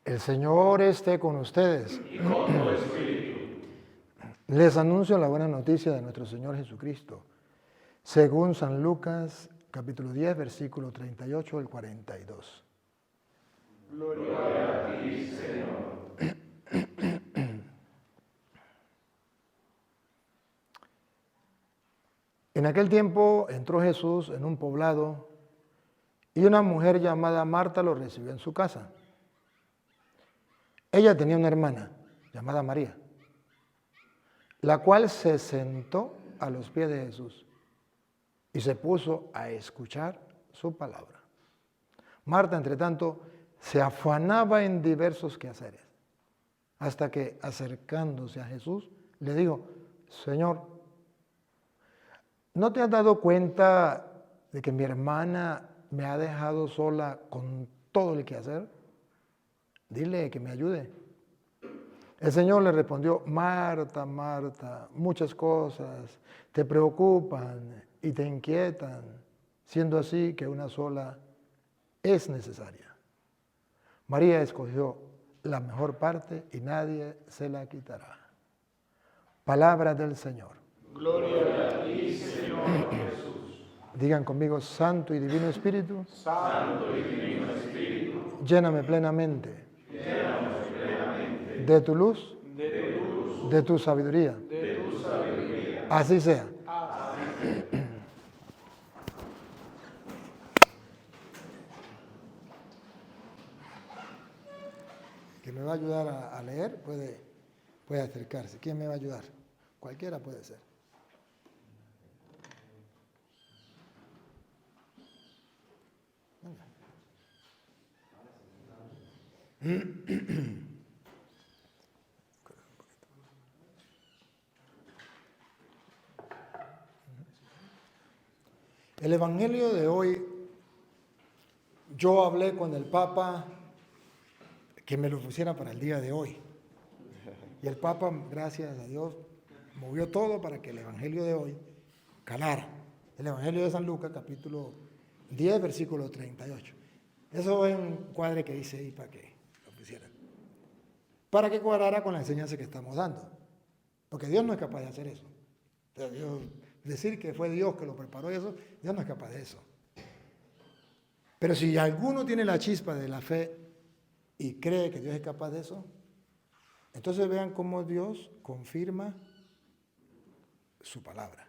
El Señor esté con ustedes. Y con tu espíritu. Les anuncio la buena noticia de nuestro Señor Jesucristo, según San Lucas, capítulo 10, versículo 38 al 42. Gloria a ti, Señor. En aquel tiempo entró Jesús en un poblado y una mujer llamada Marta lo recibió en su casa. Ella tenía una hermana llamada María, la cual se sentó a los pies de Jesús y se puso a escuchar su palabra. Marta, entre tanto, se afanaba en diversos quehaceres, hasta que, acercándose a Jesús, le dijo: Señor, ¿no te has dado cuenta de que mi hermana me ha dejado sola con todo el quehacer? Dile que me ayude. El Señor le respondió: Marta, Marta, muchas cosas te preocupan y te inquietan, siendo así que una sola es necesaria. María escogió la mejor parte y nadie se la quitará. Palabra del Señor. Gloria a ti, Señor Jesús. Digan conmigo: Santo y Divino Espíritu, Santo y Divino Espíritu, lléname plenamente llénanos plenamente de tu luz, de tu luz, de tu sabiduría. de tu sabiduría. Así sea. Que me va a ayudar a leer, puede acercarse. ¿Quién me va a ayudar? Cualquiera puede ser. El Evangelio de hoy, yo hablé con el Papa que me lo pusiera para el día de hoy. Y el Papa, gracias a Dios, movió todo para que el Evangelio de hoy calara. El Evangelio de San Lucas, capítulo 10, versículo 38. Eso es un cuadre que hice ahí para que lo pusieran. Para que cuadrara con la enseñanza que estamos dando. Porque Dios no es capaz de hacer eso. O sea, decir que fue Dios que lo preparó eso, Dios no es capaz de eso. Pero si alguno tiene la chispa de la fe y cree que Dios es capaz de eso, entonces vean cómo Dios confirma su palabra.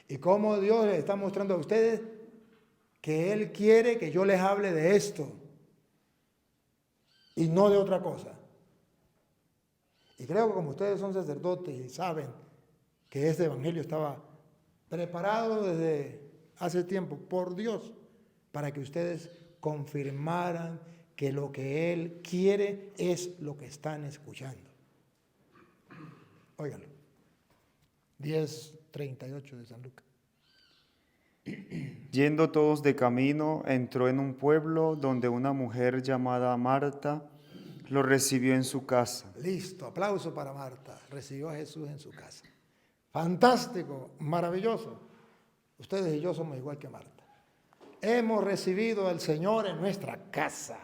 Y cómo Dios les está mostrando a ustedes que Él quiere que yo les hable de esto y no de otra cosa. Y creo que como ustedes son sacerdotes y saben que este evangelio estaba preparado desde hace tiempo por Dios para que ustedes confirmaran que lo que Él quiere es lo que están escuchando. Óiganlo. 10:38 de San Lucas. Yendo todos de camino, entró en un pueblo donde una mujer llamada Marta lo recibió en su casa. Listo, aplauso para Marta. Recibió a Jesús en su casa. Fantástico, maravilloso. Ustedes y yo somos igual que Marta. Hemos recibido al Señor en nuestra casa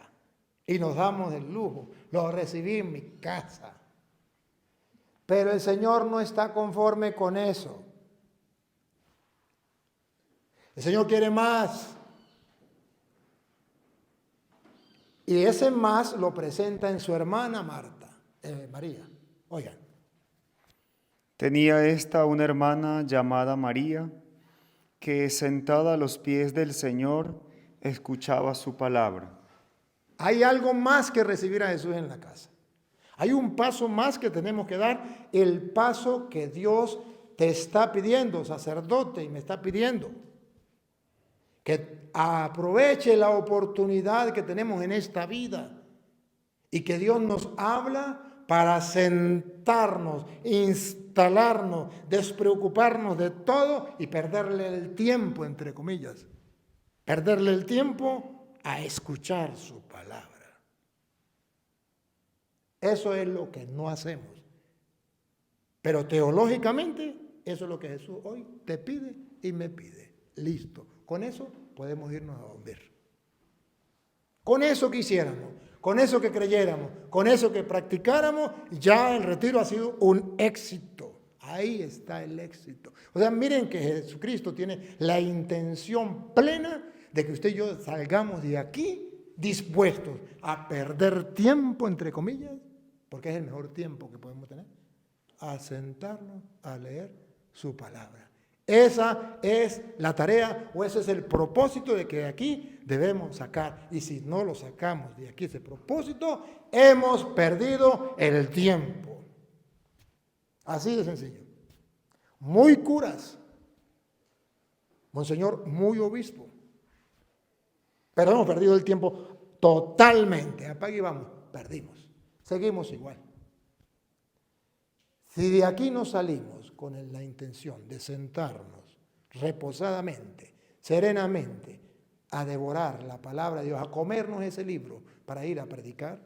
y nos damos el lujo. Lo recibí en mi casa. Pero el Señor no está conforme con eso. El Señor quiere más. Y ese más lo presenta en su hermana María. Oigan. Tenía esta una hermana llamada María, que sentada a los pies del Señor, escuchaba su palabra. Hay algo más que recibir a Jesús en la casa. Hay un paso más que tenemos que dar, el paso que Dios te está pidiendo, sacerdote, y me está pidiendo. Que aproveche la oportunidad que tenemos en esta vida y que Dios nos habla para sentarnos, instalarnos, despreocuparnos de todo y perderle el tiempo, entre comillas. Perderle el tiempo a escuchar su palabra. Eso es lo que no hacemos. Pero teológicamente, eso es lo que Jesús hoy te pide y me pide. Listo. Con eso podemos irnos a dormir. Con eso quisiéramos. con eso que creyéramos, con eso que practicáramos, ya el retiro ha sido un éxito. Ahí está el éxito. O sea, miren que Jesucristo tiene la intención plena de que usted y yo salgamos de aquí dispuestos a perder tiempo, entre comillas, porque es el mejor tiempo que podemos tener, a sentarnos a leer su palabra. Esa es la tarea o ese es el propósito de que de aquí debemos sacar. Y si no lo sacamos de aquí ese propósito, hemos perdido el tiempo. Así de sencillo. Muy curas. Monseñor, muy obispo. Pero hemos perdido el tiempo totalmente. Apague y vamos. Perdimos. Seguimos igual. Si de aquí no salimos con la intención de sentarnos reposadamente, serenamente, a devorar la palabra de Dios, a comernos ese libro para ir a predicar,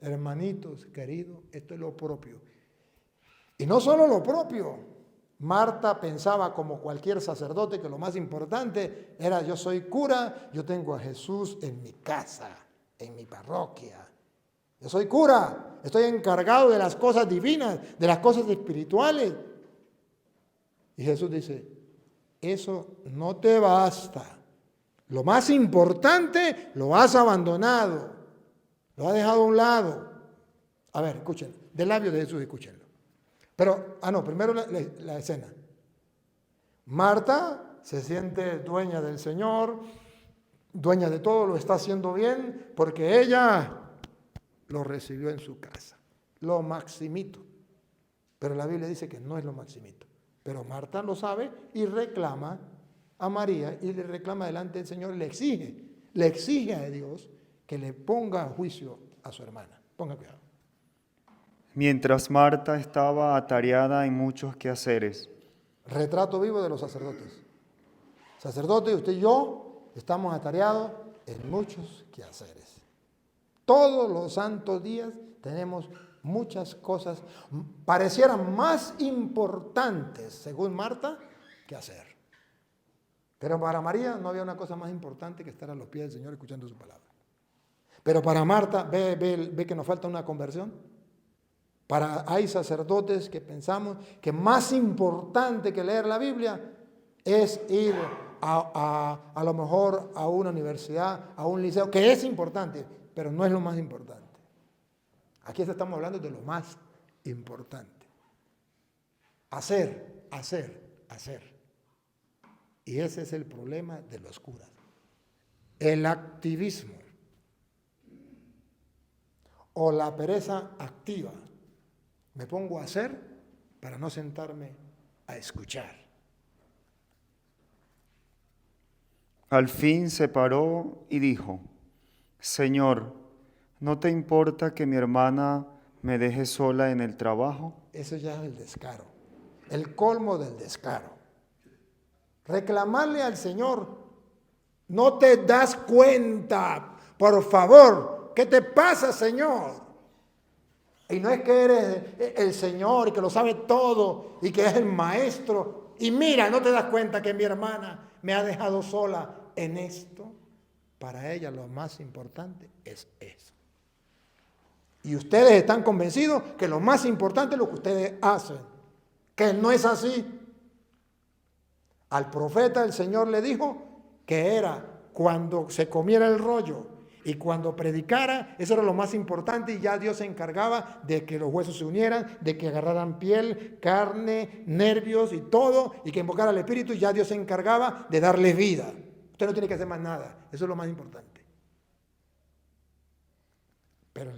hermanitos queridos, esto es lo propio. Y no solo lo propio. Marta pensaba como cualquier sacerdote que lo más importante era: yo soy cura, yo tengo a Jesús en mi casa, en mi parroquia. Yo soy cura, estoy encargado de las cosas divinas, de las cosas espirituales. Y Jesús dice: eso no te basta. Lo más importante lo has abandonado, lo has dejado a un lado. A ver, escuchen, del labio de Jesús, escúchenlo. Pero, primero la escena. Marta se siente dueña del Señor, dueña de todo, lo está haciendo bien, porque ella lo recibió en su casa. Lo maximito. Pero la Biblia dice que no es lo maximito. Pero Marta lo sabe y reclama a María y le reclama delante del Señor, le exige a Dios que le ponga a juicio a su hermana. Ponga cuidado. Mientras Marta estaba atareada en muchos quehaceres. Retrato vivo de los sacerdotes. Sacerdotes, usted y yo estamos atareados en muchos quehaceres. Todos los santos días tenemos muchas cosas, parecieran más importantes, según Marta, que hacer. Pero para María no había una cosa más importante que estar a los pies del Señor escuchando su palabra. Pero para Marta, ve que nos falta una conversión. Hay sacerdotes que pensamos que más importante que leer la Biblia es ir a lo mejor a una universidad, a un liceo, que es importante, pero no es lo más importante. Aquí estamos hablando de lo más importante. Hacer. Y ese es el problema de los curas. El activismo o la pereza activa. Me pongo a hacer para no sentarme a escuchar. Al fin se paró y dijo: Señor, ¿no te importa que mi hermana me deje sola en el trabajo? Eso ya es el descaro, el colmo del descaro. Reclamarle al Señor: no te das cuenta, por favor, ¿qué te pasa, Señor? Y no es que eres el Señor y que lo sabe todo y que es el maestro. Y mira, no te das cuenta que mi hermana me ha dejado sola en esto. Para ella lo más importante es eso. Y ustedes están convencidos que lo más importante es lo que ustedes hacen. Que no es así. Al profeta el Señor le dijo que era cuando se comiera el rollo y cuando predicara, eso era lo más importante, y ya Dios se encargaba de que los huesos se unieran, de que agarraran piel, carne, nervios y todo, y que invocara al Espíritu, y ya Dios se encargaba de darles vida. Usted no tiene que hacer más nada, eso es lo más importante. Pero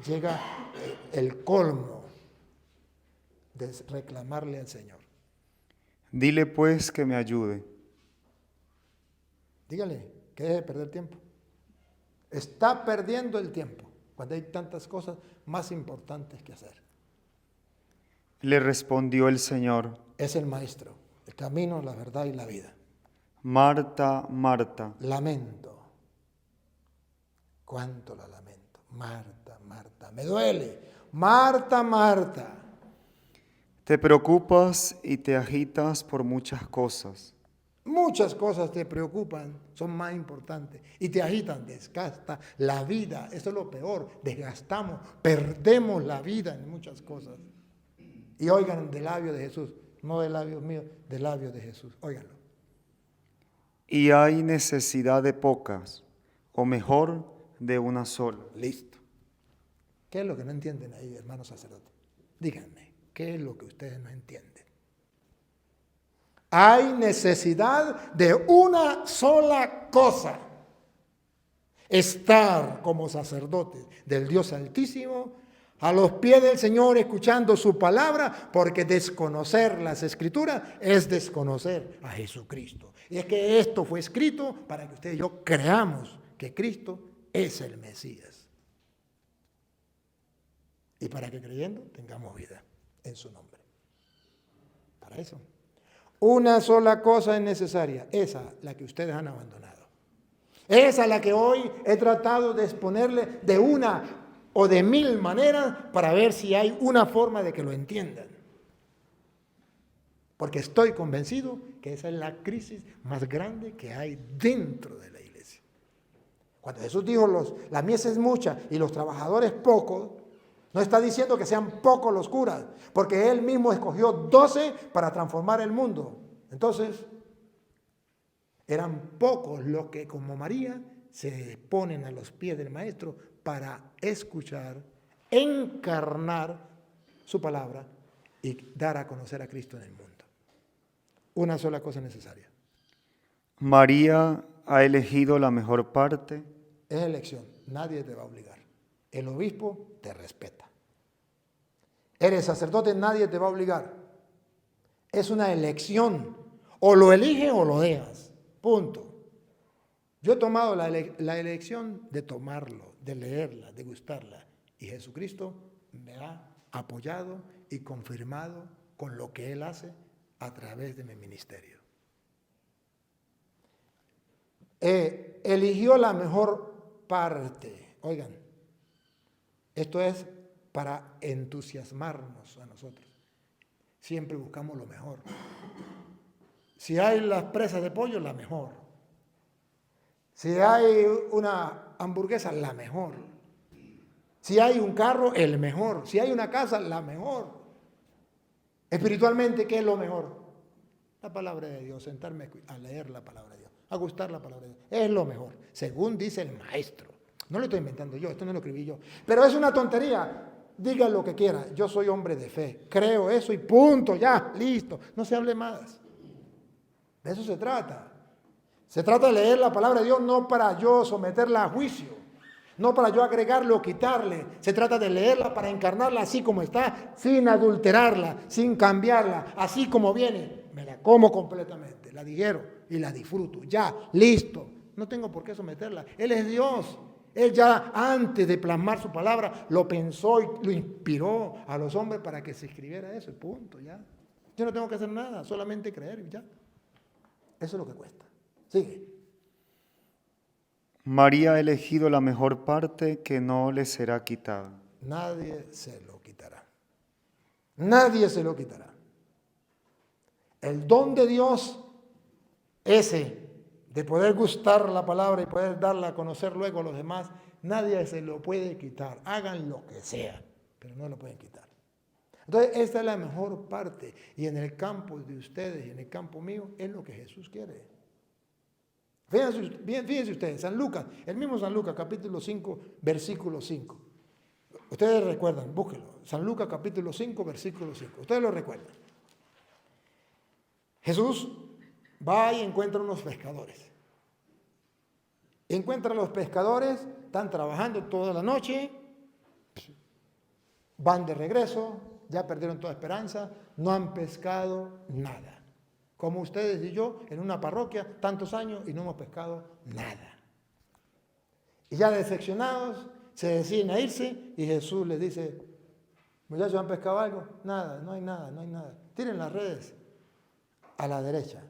llega el colmo de reclamarle al Señor. Dile pues que me ayude. Dígale que deje de perder tiempo. Está perdiendo el tiempo cuando hay tantas cosas más importantes que hacer. Le respondió el Señor: Es el Maestro, el camino, la verdad y la vida. Marta, Marta. Lamento. ¿Cuánto la lamento? Marta, Marta, me duele. Marta, Marta. Te preocupas y te agitas por muchas cosas. Muchas cosas te preocupan, son más importantes y te agitan, desgasta la vida. Eso es lo peor, desgastamos, perdemos la vida en muchas cosas. Y oigan de labios de Jesús, no de labios míos, de labios de Jesús, óiganlo. Y hay necesidad de pocas, o mejor, de una sola. Listo. ¿Qué es lo que no entienden ahí, hermanos sacerdotes? Díganme, ¿qué es lo que ustedes no entienden? Hay necesidad de una sola cosa. Estar como sacerdotes del Dios Altísimo a los pies del Señor escuchando su palabra, porque desconocer las Escrituras es desconocer a Jesucristo. Y es que esto fue escrito para que usted y yo creamos que Cristo es el Mesías. Y para que creyendo tengamos vida en su nombre. Para eso. Una sola cosa es necesaria, esa la que ustedes han abandonado. Esa la que hoy he tratado de exponerle de una o de 1000 maneras para ver si hay una forma de que lo entiendan. Porque estoy convencido que esa es la crisis más grande que hay dentro de la iglesia. Cuando Jesús dijo la mies es mucha y los trabajadores pocos, no está diciendo que sean pocos los curas, porque Él mismo escogió 12 para transformar el mundo. Entonces, eran pocos los que, como María, se ponen a los pies del Maestro para escuchar, encarnar su palabra y dar a conocer a Cristo en el mundo. Una sola cosa necesaria. María ha elegido la mejor parte. Es elección, nadie te va a obligar. El obispo te respeta. Eres sacerdote, nadie te va a obligar. Es una elección. O lo eliges o lo dejas. Punto. Yo he tomado la elección de tomarlo, de leerla, de gustarla. Y Jesucristo me ha apoyado y confirmado con lo que Él hace a través de mi ministerio. Eligió la mejor parte. Oigan, esto es para entusiasmarnos a nosotros. Siempre buscamos lo mejor. Si hay las presas de pollo, la mejor. Si hay una hamburguesa, la mejor. Si hay un carro, el mejor. Si hay una casa, la mejor. Espiritualmente, ¿qué es lo mejor? La palabra de Dios, sentarme a leer la palabra de Dios, a gustar la palabra de Dios. Es lo mejor, según dice el maestro. No lo estoy inventando yo, esto no lo escribí yo. Pero es una tontería. Diga lo que quiera, yo soy hombre de fe, creo eso y punto, ya, listo. No se hable más. De eso se trata. Se trata de leer la palabra de Dios no para yo someterla a juicio, no para yo agregarle o quitarle. Se trata de leerla para encarnarla así como está, sin adulterarla, sin cambiarla, así como viene. Me la como completamente, la digiero y la disfruto. Ya, listo. No tengo por qué someterla. Él es Dios. Él ya antes de plasmar su palabra lo pensó y lo inspiró a los hombres para que se escribiera eso. Punto, ya. Yo no tengo que hacer nada, solamente creer y ya. Eso es lo que cuesta. Sigue. María ha elegido la mejor parte que no le será quitada. Nadie se lo quitará. Nadie se lo quitará. El don de Dios, ese de poder gustar la palabra y poder darla a conocer luego a los demás, nadie se lo puede quitar. Hagan lo que sea, pero no lo pueden quitar. Entonces, esta es la mejor parte. Y en el campo de ustedes y en el campo mío es lo que Jesús quiere. Fíjense ustedes, San Lucas, el mismo San Lucas, capítulo 5, versículo 5. Ustedes recuerdan, búsquenlo. San Lucas, capítulo 5, versículo 5. Ustedes lo recuerdan. Jesús va y encuentra unos pescadores. Encuentra a los pescadores, están trabajando toda la noche, van de regreso, ya perdieron toda esperanza, no han pescado nada. Como ustedes y yo, en una parroquia, tantos años y no hemos pescado nada. Y ya decepcionados, se deciden a irse y Jesús les dice, muchachos, ¿han pescado algo? Nada, no hay nada, no hay nada. Tiren las redes a la derecha.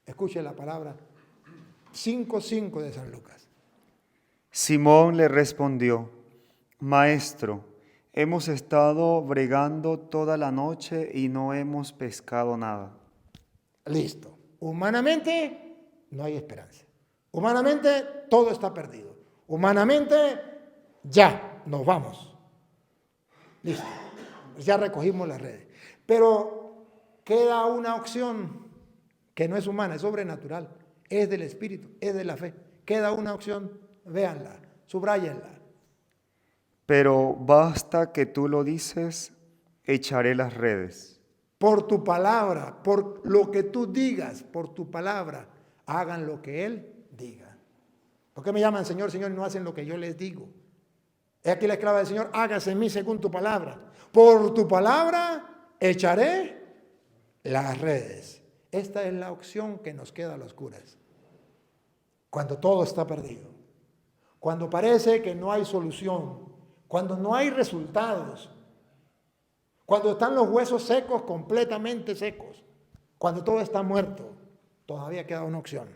Escuche la palabra 5:5 de San Lucas. Simón le respondió, Maestro, hemos estado bregando toda la noche y no hemos pescado nada. Listo. Humanamente no hay esperanza. Humanamente todo está perdido. Humanamente ya nos vamos. Listo. Ya recogimos las redes. Pero queda una opción que no es humana, es sobrenatural, es del Espíritu, es de la fe. Queda una opción, véanla, subráyenla. Pero basta que tú lo dices, echaré las redes. Por tu palabra, por lo que tú digas, por tu palabra, hagan lo que Él diga. ¿Por qué me llaman Señor, Señor y no hacen lo que yo les digo? He aquí la esclava del Señor, hágase en mí según tu palabra. Por tu palabra echaré las redes. Esta es la opción que nos queda a los curas. Cuando todo está perdido. Cuando parece que no hay solución. Cuando no hay resultados. Cuando están los huesos secos, completamente secos. Cuando todo está muerto, todavía queda una opción.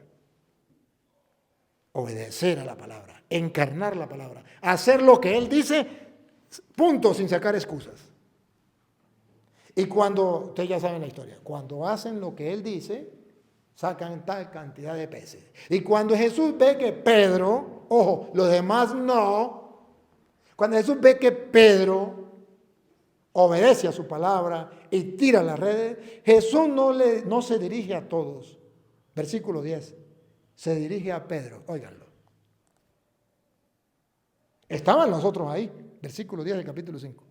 Obedecer a la palabra, encarnar la palabra, hacer lo que Él dice, punto, sin sacar excusas. Y cuando, ustedes ya saben la historia, cuando hacen lo que Él dice, sacan tal cantidad de peces. Y cuando Jesús ve que Pedro, ojo, los demás no, cuando Jesús ve que Pedro obedece a su palabra y tira las redes, Jesús no se dirige a todos. Versículo 10. Se dirige a Pedro, óiganlo. Estaban nosotros ahí, versículo 10 del capítulo 5.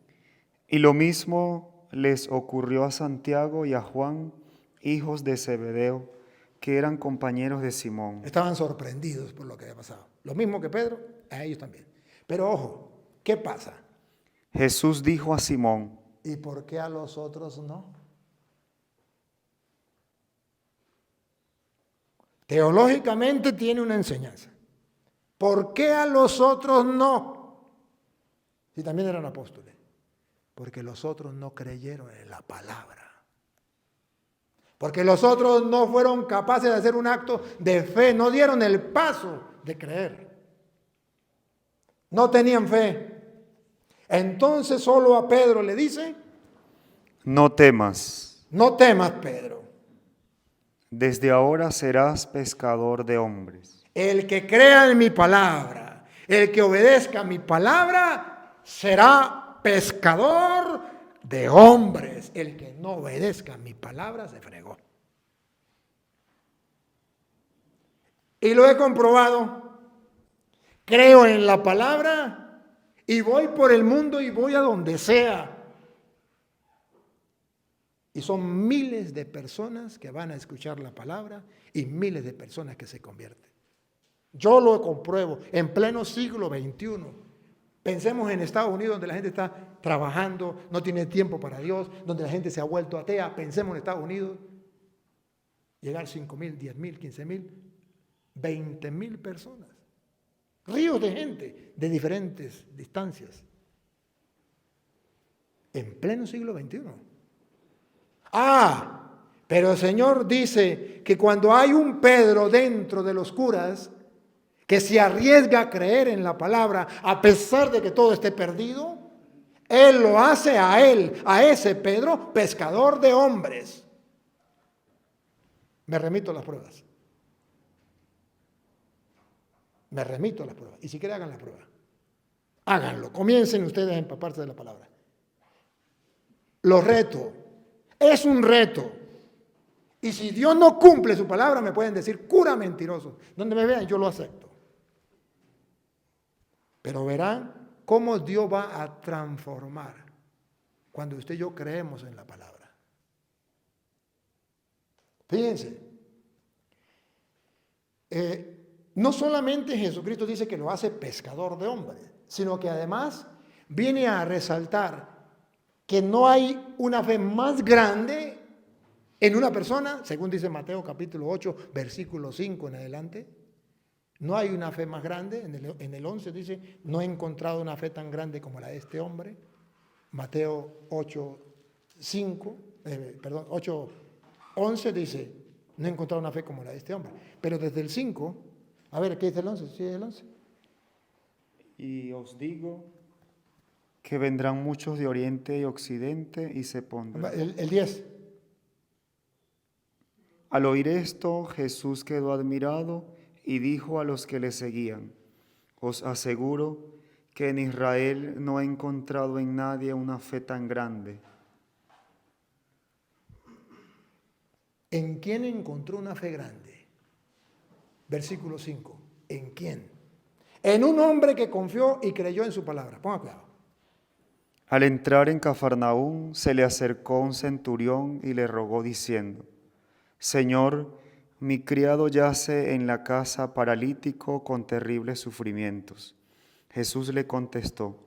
Y lo mismo les ocurrió a Santiago y a Juan, hijos de Zebedeo, que eran compañeros de Simón. Estaban sorprendidos por lo que había pasado. Lo mismo que Pedro, a ellos también. Pero ojo, ¿qué pasa? Jesús dijo a Simón: ¿Y por qué a los otros no? Teológicamente tiene una enseñanza. ¿Por qué a los otros no? Si también eran apóstoles. Porque los otros no creyeron en la palabra. Porque los otros no fueron capaces de hacer un acto de fe, no dieron el paso de creer. No tenían fe. Entonces solo a Pedro le dice: no temas, no temas, Pedro. desde ahora serás pescador de hombres. El que crea en mi palabra, el que obedezca a mi palabra, será pescador de hombres. El que no obedezca a mi palabra se fregó. Y lo he comprobado. Creo en la palabra y voy por el mundo y voy a donde sea. Y son miles de personas que van a escuchar la palabra y miles de personas que se convierten. Yo lo compruebo en pleno siglo XXI. Pensemos en Estados Unidos, donde la gente está trabajando, no tiene tiempo para Dios, donde la gente se ha vuelto atea. Pensemos en Estados Unidos, llegar 5,000, 10,000, 15,000, 20,000 personas. Ríos de gente de diferentes distancias. En pleno siglo XXI. Pero el Señor dice que cuando hay un Pedro dentro de los curas que se arriesga a creer en la palabra a pesar de que todo esté perdido, Él lo hace a ese Pedro, pescador de hombres. Me remito a las pruebas. Me remito a las pruebas. Y si quieren, hagan la prueba. Háganlo. Comiencen ustedes a empaparse de la palabra. Lo reto. Es un reto. Y si Dios no cumple su palabra, me pueden decir cura mentiroso. Donde me vean, yo lo acepto. Pero verán cómo Dios va a transformar cuando usted y yo creemos en la palabra. Fíjense. No solamente Jesucristo dice que lo hace pescador de hombres, sino que además viene a resaltar que no hay una fe más grande en una persona, según dice Mateo capítulo 8, versículo 5 en adelante. No hay una fe más grande. En el 11 dice: no he encontrado una fe tan grande como la de este hombre. Mateo 8, 11 dice: no he encontrado una fe como la de este hombre. Pero desde el 5, a ver, ¿qué dice el 11? ¿Sí es el 11? Y os digo que vendrán muchos de oriente y occidente y se pondrán. El 10. Al oír esto, Jesús quedó admirado y dijo a los que le seguían: os aseguro que en Israel no he encontrado en nadie una fe tan grande. ¿En quién encontró una fe grande? Versículo 5. ¿En quién? En un hombre que confió y creyó en su palabra. Ponga cuidado. Al entrar en Cafarnaúm, se le acercó un centurión y le rogó diciendo: Señor, mi criado yace en la casa paralítico con terribles sufrimientos. Jesús le contestó: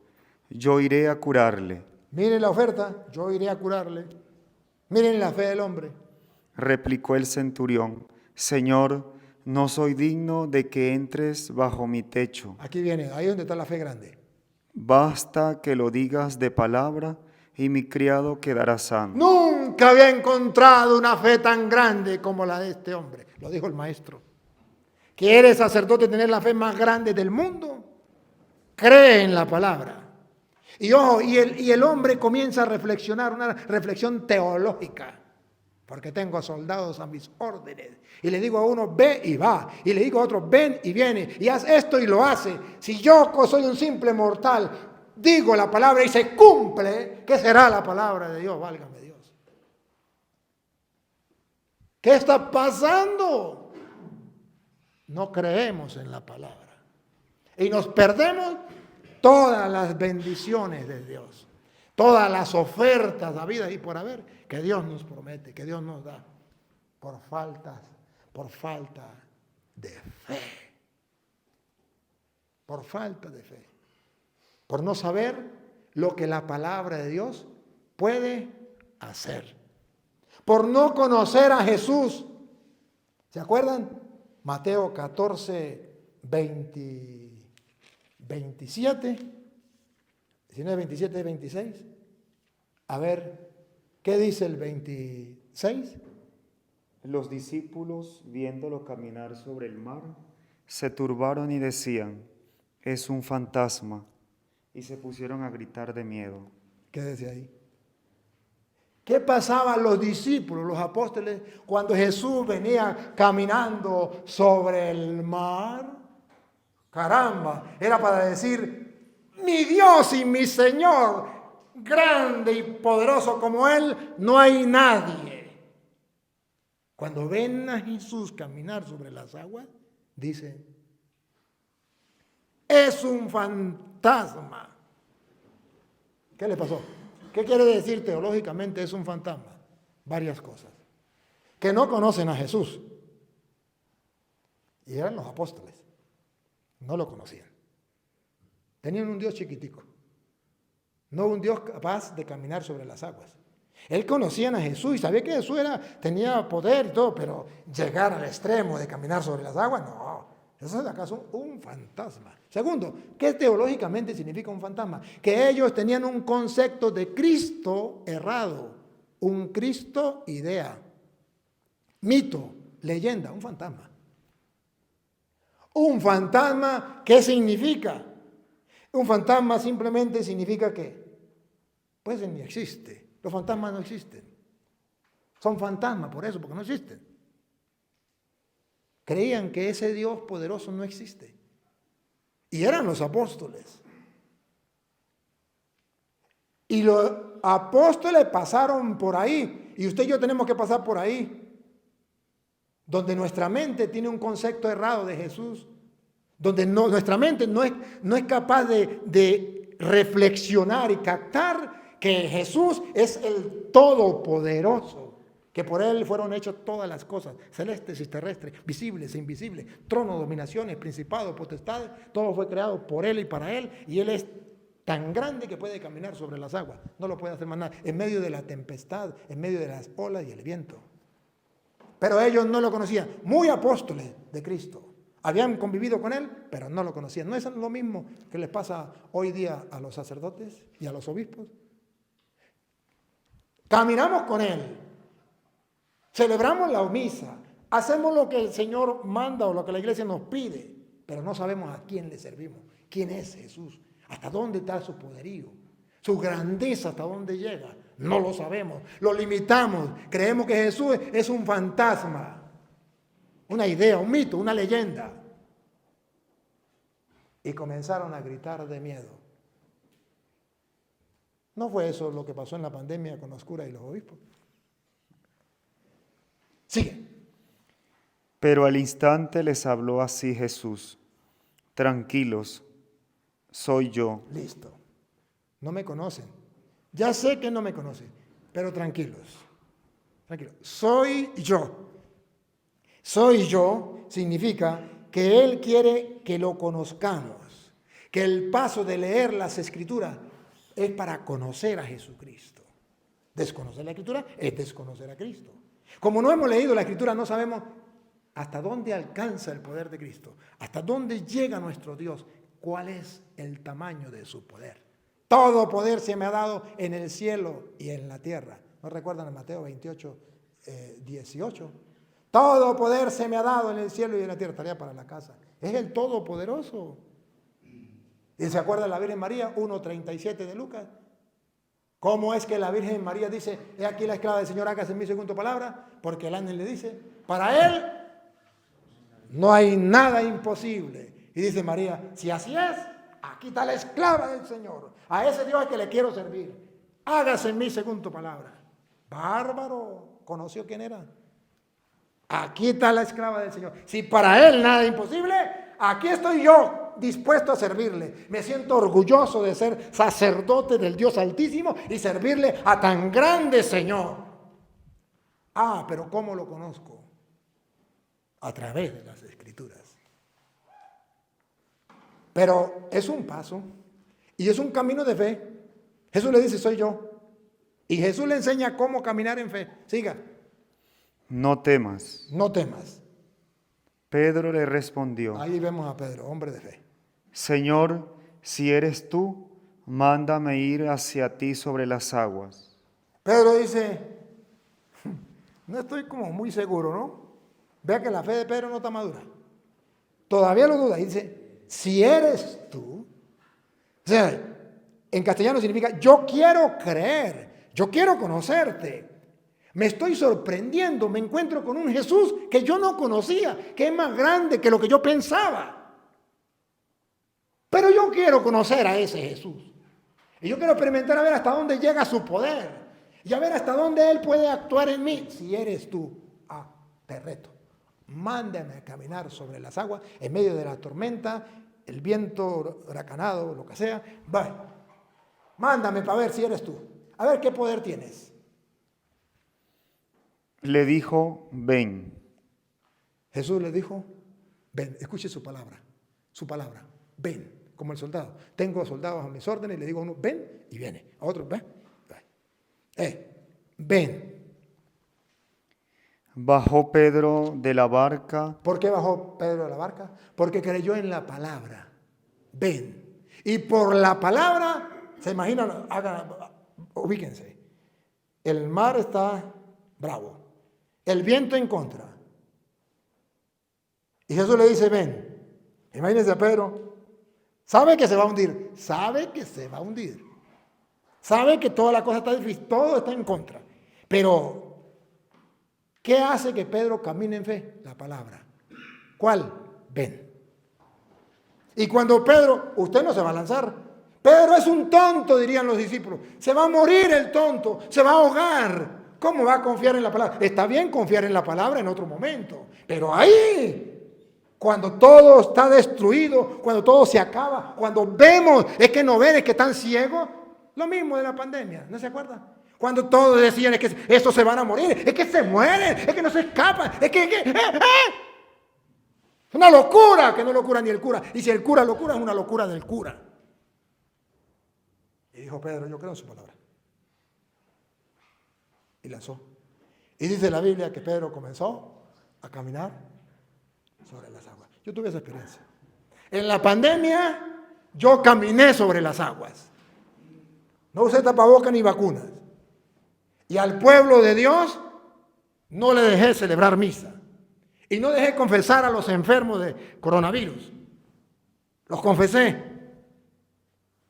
yo iré a curarle. Miren la oferta, yo iré a curarle. Miren la fe del hombre. Replicó el centurión: Señor, no soy digno de que entres bajo mi techo. Aquí viene, ahí donde está la fe grande. Basta que lo digas de palabra y mi criado quedará sano. Nunca había encontrado una fe tan grande como la de este hombre. Lo dijo el maestro. ¿Quieres, sacerdote, tener la fe más grande del mundo? Cree en la palabra. Y ojo, y el hombre comienza a reflexionar, una reflexión teológica. Porque tengo soldados a mis órdenes. Y le digo a uno, ve y va. Y le digo a otro, ven y viene. Y haz esto y lo hace. Si yo soy un simple mortal, digo la palabra y se cumple, ¿qué será la palabra de Dios? Válgame Dios. ¿Qué está pasando? No creemos en la palabra. Y nos perdemos todas las bendiciones de Dios. Todas las ofertas habidas y por haber que Dios nos promete, que Dios nos da, por falta de fe. Por falta de fe. Por no saber lo que la palabra de Dios puede hacer. Por no conocer a Jesús. ¿Se acuerdan? Mateo 14, 27, 19, 27 y 26. A ver, ¿qué dice el 26? Los discípulos, viéndolo caminar sobre el mar, se turbaron y decían: es un fantasma, y se pusieron a gritar de miedo. ¿Qué decía ahí? ¿Qué pasaba a los discípulos, los apóstoles, cuando Jesús venía caminando sobre el mar? Caramba, era para decir: mi Dios y mi Señor, grande y poderoso como Él, no hay nadie. Cuando ven a Jesús caminar sobre las aguas, dicen: es un fantasma. ¿Qué le pasó? ¿Qué quiere decir teológicamente es un fantasma? Varias cosas. Que no conocen a Jesús. Y eran los apóstoles. No lo conocían. Tenían un Dios chiquitico. No un Dios capaz de caminar sobre las aguas. Él conocían a Jesús y sabía que Jesús tenía poder y todo, pero llegar al extremo de caminar sobre las aguas, no. Eso es acaso un fantasma. Segundo, ¿qué teológicamente significa un fantasma? Que ellos tenían un concepto de Cristo errado, un Cristo idea, mito, leyenda, un fantasma. Un fantasma, ¿qué significa? Un fantasma simplemente significa que, pues ni existe. Los fantasmas no existen. Son fantasmas por eso, porque no existen. Creían que ese Dios poderoso no existe. Y eran los apóstoles. Y los apóstoles pasaron por ahí. Y usted y yo tenemos que pasar por ahí. Donde nuestra mente tiene un concepto errado de Jesús. Donde nuestra mente no es capaz de reflexionar y captar que Jesús es el Todopoderoso. Que por Él fueron hechas todas las cosas, celestes y terrestres, visibles e invisibles, tronos, dominaciones, principados, potestades, todo fue creado por Él y para Él, y Él es tan grande que puede caminar sobre las aguas, no lo puede hacer más nada, en medio de la tempestad, en medio de las olas y el viento. Pero ellos no lo conocían, muy apóstoles de Cristo, habían convivido con Él, pero no lo conocían. ¿No es lo mismo que les pasa hoy día a los sacerdotes y a los obispos? Caminamos con Él. Celebramos la misa, hacemos lo que el Señor manda o lo que la iglesia nos pide, pero no sabemos a quién le servimos, quién es Jesús, hasta dónde está su poderío. Su grandeza, ¿hasta dónde llega? No lo sabemos. Lo limitamos. Creemos que Jesús es un fantasma, una idea, un mito, una leyenda. Y comenzaron a gritar de miedo. ¿No fue eso lo que pasó en la pandemia con los curas y los obispos? Sigue. Pero al instante les habló así Jesús: tranquilos, soy yo. Listo. No me conocen. Ya sé que no me conocen, pero tranquilos. Tranquilos. Soy yo. Soy yo significa que Él quiere que lo conozcamos. Que el paso de leer las Escrituras es para conocer a Jesucristo. Desconocer la Escritura es desconocer a Cristo. Como no hemos leído la Escritura, no sabemos hasta dónde alcanza el poder de Cristo, hasta dónde llega nuestro Dios, cuál es el tamaño de su poder. Todo poder se me ha dado en el cielo y en la tierra. ¿No recuerdan en Mateo 28, 18? Todo poder se me ha dado en el cielo y en la tierra. Tarea para la casa. Es el Todopoderoso. ¿Y se acuerdan la Virgen María? 1:37 de Lucas. ¿Cómo es que la Virgen María dice: he aquí la esclava del Señor, hágase en mí según tu palabra? Porque el ángel le dice: para Él no hay nada imposible. Y dice María: si así es, aquí está la esclava del Señor. A ese Dios es que le quiero servir. Hágase en mí según tu palabra. Bárbaro. ¿Conoció quién era? Aquí está la esclava del Señor. Si para Él nada es imposible, aquí estoy yo dispuesto a servirle. Me siento orgulloso de ser sacerdote del Dios Altísimo y servirle a tan grande Señor. Ah, pero ¿cómo lo conozco? A través de las Escrituras. Pero es un paso y es un camino de fe. Jesús le dice: soy yo. Y Jesús le enseña cómo caminar en fe. Siga. No temas. No temas. Pedro le respondió: Ahí vemos a Pedro, hombre de fe. Señor, si eres tú, mándame ir hacia ti sobre las aguas. Pedro dice: no estoy como muy seguro, ¿no? Vea que la fe de Pedro no está madura. Todavía lo duda. Y dice: si eres tú. O sea, en castellano significa: yo quiero creer, yo quiero conocerte. Me estoy sorprendiendo, me encuentro con un Jesús que yo no conocía, que es más grande que lo que yo pensaba. Pero yo quiero conocer a ese Jesús. Y yo quiero experimentar a ver hasta dónde llega su poder. Y a ver hasta dónde Él puede actuar en mí. Si eres tú, te reto. Mándame a caminar sobre las aguas, en medio de la tormenta, el viento huracanado, lo que sea. Va. Mándame para ver si eres tú. A ver qué poder tienes. Le dijo: ven. Jesús le dijo: ven, escuche su palabra, ven, como el soldado. Tengo soldados a mis órdenes y le digo a uno: ven, y viene. A otro: ven, ven. Bajó Pedro de la barca. ¿Por qué bajó Pedro de la barca? Porque creyó en la palabra. Ven. Y por la palabra, se imaginan, ubíquense. El mar está bravo. El viento en contra. Y Jesús le dice: ven. Imagínense a Pedro. Sabe que se va a hundir. Sabe que se va a hundir. Sabe que toda la cosa está difícil. Todo está en contra. Pero, ¿qué hace que Pedro camine en fe? La palabra. ¿Cuál? Ven. Y cuando Pedro, usted no se va a lanzar. Pedro es un tonto, dirían los discípulos. Se va a morir el tonto. Se va a ahogar. ¿Cómo va a confiar en la palabra? Está bien confiar en la palabra en otro momento, pero ahí, cuando todo está destruido, cuando todo se acaba, cuando vemos, es que no ven, es que están ciegos, lo mismo de la pandemia, ¿no se acuerdan? Cuando todos decían: es que estos se van a morir, es que se mueren, es que no se escapan, es que una locura, que no lo cura ni el cura, y si el cura lo cura, es una locura del cura. Y dijo Pedro: yo creo en su palabra. Y lanzó. Y dice la Biblia que Pedro comenzó a caminar sobre las aguas. Yo tuve esa experiencia. En la pandemia yo caminé sobre las aguas. No usé tapabocas ni vacunas. Y al pueblo de Dios no le dejé celebrar misa. Y no dejé confesar a los enfermos de coronavirus. Los confesé.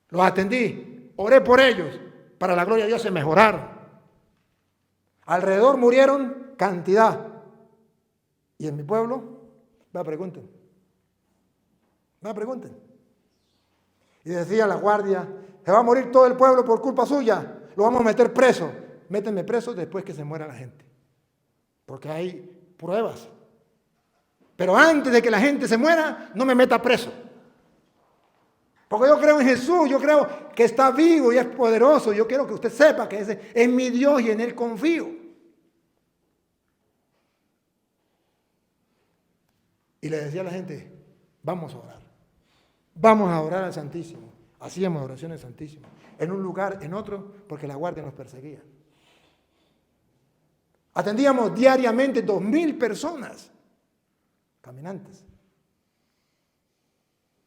Los atendí. oré por ellos, para la gloria de Dios se mejoraron. Alrededor murieron cantidad. Y en mi pueblo, pregunten. Y decía la guardia, se va a morir todo el pueblo por culpa suya, lo vamos a meter preso. Métenme preso después que se muera la gente. Porque hay pruebas. Pero antes de que la gente se muera, no me meta preso. Porque yo creo en Jesús, yo creo que está vivo y es poderoso. Yo quiero que usted sepa que ese es mi Dios y en Él confío. Y le decía a la gente, vamos a orar. Vamos a orar al Santísimo. Hacíamos oraciones al Santísimo. En un lugar, en otro, porque la guardia nos perseguía. Atendíamos diariamente 2,000 personas, caminantes.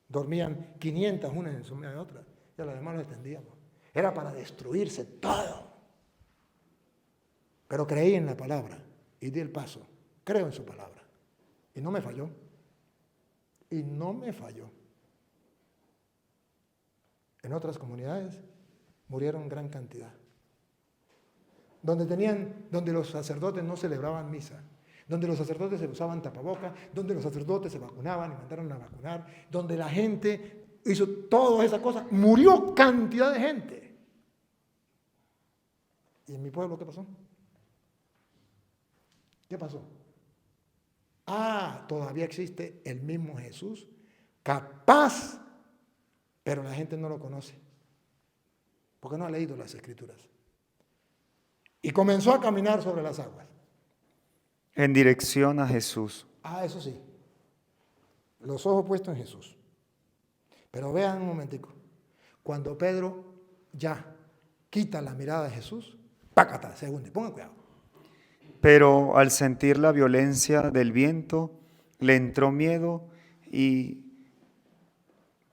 Dormían 500 unas encima de otras, y a las demás los atendíamos. Era para destruirse todo. Pero creí en la palabra y di el paso. Creo en su palabra. Y no me falló. En otras comunidades murieron gran cantidad. Donde los sacerdotes no celebraban misa, donde los sacerdotes se usaban tapabocas, donde los sacerdotes se vacunaban y mandaron a vacunar, donde la gente hizo todas esas cosas, murió cantidad de gente. ¿Y en mi pueblo qué pasó? ¿Qué pasó? Todavía existe el mismo Jesús, capaz, pero la gente no lo conoce, porque no ha leído las Escrituras. Y comenzó a caminar sobre las aguas. En dirección a Jesús. Eso sí, los ojos puestos en Jesús. Pero vean un momentico, cuando Pedro ya quita la mirada de Jesús, pácata, se hunde, pongan cuidado. Pero al sentir la violencia del viento, le entró miedo y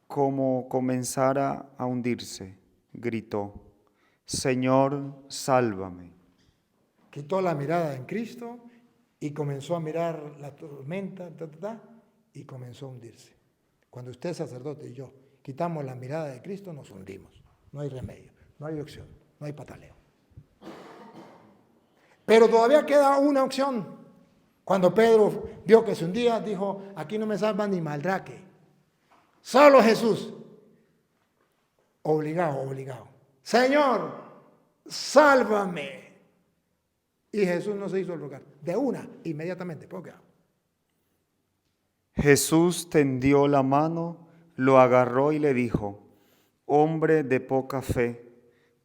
como comenzara a hundirse, gritó, Señor, sálvame. Quitó la mirada en Cristo y comenzó a mirar la tormenta, y comenzó a hundirse. Cuando usted, sacerdote, y yo quitamos la mirada de Cristo, nos hundimos. No hay remedio, no hay opción, no hay pataleo. Pero todavía queda una opción. Cuando Pedro vio que se hundía, dijo, aquí no me salva ni maldraque. Solo Jesús. Obligado. Señor, sálvame. Y Jesús no se hizo el rogar. De una, inmediatamente. ¿Por qué? Jesús tendió la mano, lo agarró y le dijo, hombre de poca fe,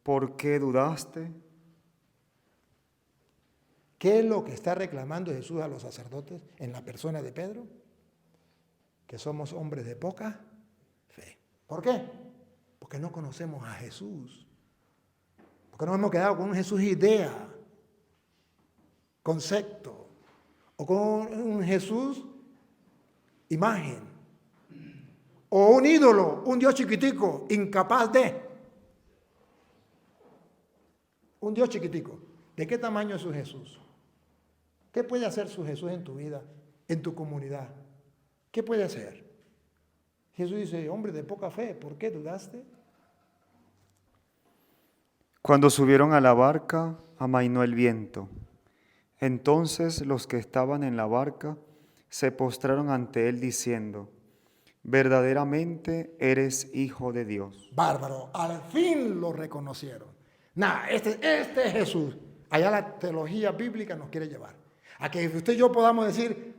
¿por qué dudaste? ¿Qué es lo que está reclamando Jesús a los sacerdotes en la persona de Pedro? Que somos hombres de poca fe. ¿Por qué? Porque no conocemos a Jesús. Porque nos hemos quedado con un Jesús idea, concepto, o con un Jesús imagen, o un ídolo, un Dios chiquitico, incapaz de. Un Dios chiquitico. ¿De qué tamaño es su Jesús? ¿Qué puede hacer su Jesús en tu vida, en tu comunidad? ¿Qué puede hacer? Jesús dice, hombre de poca fe, ¿por qué dudaste? Cuando subieron a la barca, amainó el viento. Entonces los que estaban en la barca se postraron ante él diciendo, verdaderamente eres Hijo de Dios. Bárbaro, al fin lo reconocieron. Este es Jesús. Allá la teología bíblica nos quiere llevar. A que usted y yo podamos decir,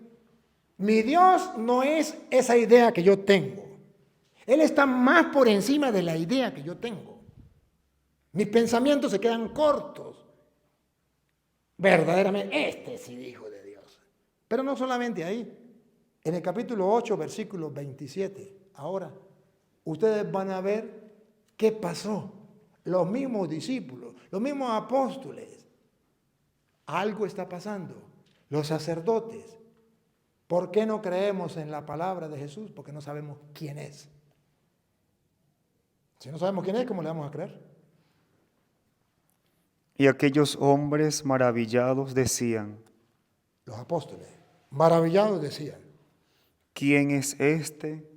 mi Dios no es esa idea que yo tengo. Él está más por encima de la idea que yo tengo. Mis pensamientos se quedan cortos. Verdaderamente, este es el Hijo de Dios. Pero no solamente ahí. En el capítulo 8, versículo 27, ahora, ustedes van a ver qué pasó. Los mismos discípulos, los mismos apóstoles. Algo está pasando. Los sacerdotes. ¿Por qué no creemos en la palabra de Jesús? Porque no sabemos quién es. Si no sabemos quién es, ¿cómo le vamos a creer? Y aquellos hombres maravillados decían, Los apóstoles, maravillados decían. ¿Quién es este?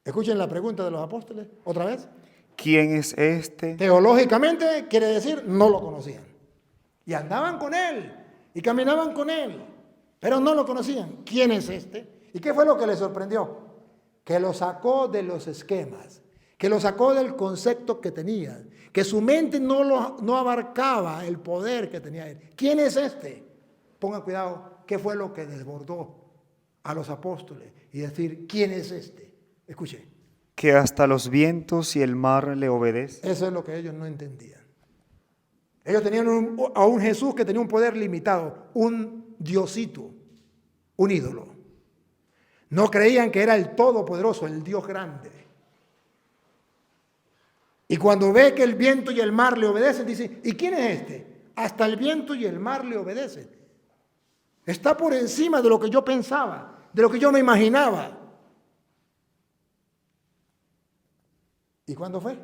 Escuchen la pregunta de los apóstoles, otra vez. ¿quién es este? Teológicamente quiere decir no lo conocían. Y andaban con él y caminaban con él, pero no lo conocían. ¿Quién es este? ¿Y qué fue lo que les sorprendió? Que lo sacó de los esquemas, que lo sacó del concepto que tenía, que su mente no abarcaba el poder que tenía él. ¿Quién es este? Pongan cuidado, ¿qué fue lo que desbordó a los apóstoles? Y decir, ¿quién es este? Escuche. Que hasta los vientos y el mar le obedecen. Eso es lo que ellos no entendían. Ellos tenían a un Jesús que tenía un poder limitado, un diosito, un ídolo. No creían que era el todopoderoso, el Dios grande. Y cuando ve que el viento y el mar le obedecen, dice, ¿y quién es este? Hasta el viento y el mar le obedecen. Está por encima de lo que yo pensaba, de lo que yo me imaginaba. ¿Y cuándo fue?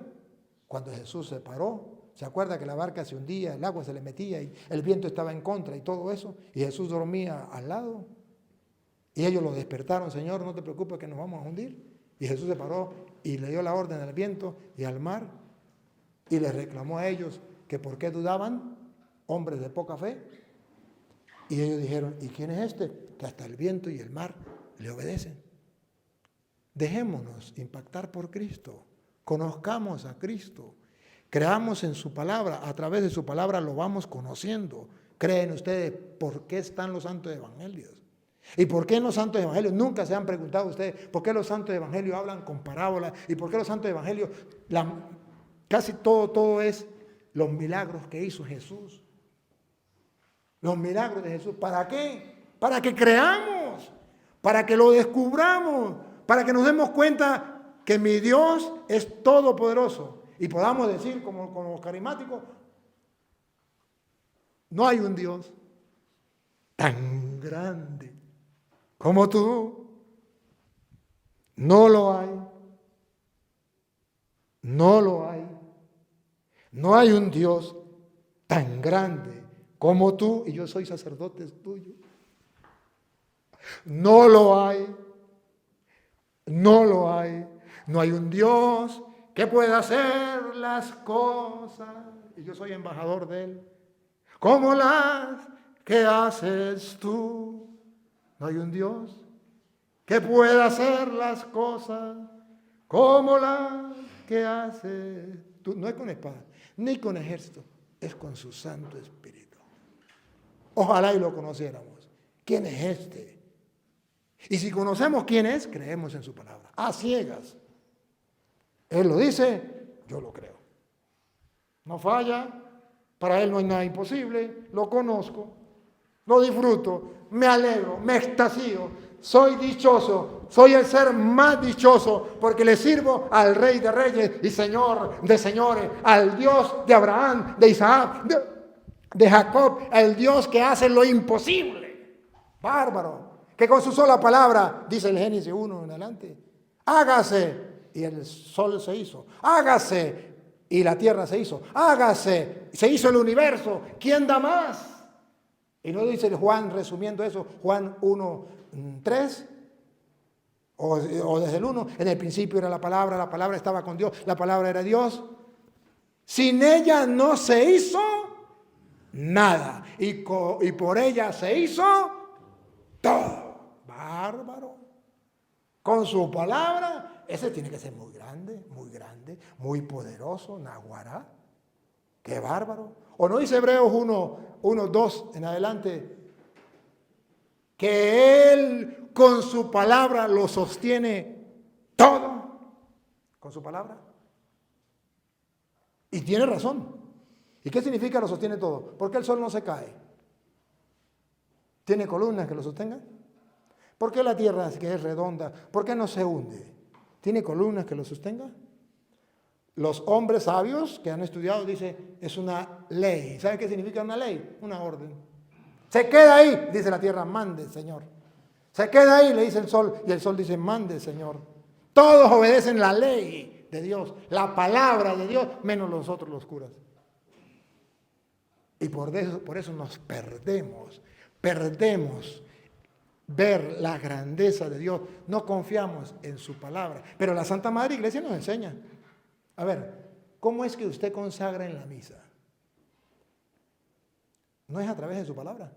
Cuando Jesús se paró. ¿Se acuerda que la barca se hundía, el agua se le metía y el viento estaba en contra y todo eso? Y Jesús dormía al lado. Y ellos lo despertaron, Señor, no te preocupes que nos vamos a hundir. Y Jesús se paró y le dio la orden al viento y al mar. Y les reclamó a ellos que por qué dudaban, hombres de poca fe. Y ellos dijeron, ¿y quién es este? Que hasta el viento y el mar le obedecen. Dejémonos impactar por Cristo. Conozcamos a Cristo. Creamos en su palabra. A través de su palabra lo vamos conociendo. ¿Creen ustedes por qué están los santos evangelios? ¿Y por qué en los santos evangelios? Nunca se han preguntado ustedes por qué los santos evangelios hablan con parábolas y por qué los santos evangelios, casi todo es los milagros que hizo Jesús. Los milagros de Jesús. ¿Para qué? Para que creamos, para que lo descubramos, para que nos demos cuenta que mi Dios es todopoderoso y podamos decir como los carismáticos, no hay un Dios tan grande como tú. No lo hay. No lo hay. No hay un Dios tan grande como tú y yo soy sacerdote tuyo. No lo hay. No lo hay. No hay un Dios que pueda hacer las cosas y yo soy embajador de Él como las que haces tú. No hay un Dios que pueda hacer las cosas como las que haces tú. No es con espada, ni con ejército, es con su Santo Espíritu. Ojalá y lo conociéramos. ¿Quién es este? Y si conocemos quién es, creemos en su palabra. A ciegas. Él lo dice, yo lo creo. No falla, para Él no hay nada imposible, lo conozco, lo disfruto, me alegro, me extasío, soy dichoso, soy el ser más dichoso porque le sirvo al Rey de Reyes y Señor de Señores, al Dios de Abraham, de Isaac, de Jacob, el Dios que hace lo imposible. Bárbaro, que con su sola palabra, dice el Génesis 1 en adelante, hágase. Y el sol se hizo, hágase, y la tierra se hizo, hágase, se hizo el universo, ¿quién da más? Y no dice Juan, resumiendo eso, Juan 1:3, o desde el 1, en el principio era la palabra estaba con Dios, la palabra era Dios, sin ella no se hizo nada, y por ella se hizo todo. Bárbaro, con su palabra. Ese tiene que ser muy grande, muy poderoso, Naguará. ¡Qué bárbaro! ¿O no dice Hebreos 1:2 en adelante? Que Él con su palabra lo sostiene todo. Con su palabra. Y tiene razón. ¿Y qué significa lo sostiene todo? ¿Por qué el sol no se cae? ¿Tiene columnas que lo sostengan? ¿Por qué la tierra que es redonda? ¿Por qué no se hunde? ¿Tiene columnas que lo sostengan? Los hombres sabios que han estudiado dicen, es una ley. ¿Sabe qué significa una ley? Una orden. Se queda ahí, dice la tierra, mande, Señor. Se queda ahí, le dice el sol, y el sol dice, mande, Señor. Todos obedecen la ley de Dios, la palabra de Dios, menos nosotros los curas. Y por eso nos perdemos ver la grandeza de Dios, no confiamos en su palabra. Pero la Santa Madre Iglesia nos enseña. A ver, ¿cómo es que usted consagra en la misa? No es a través de su palabra.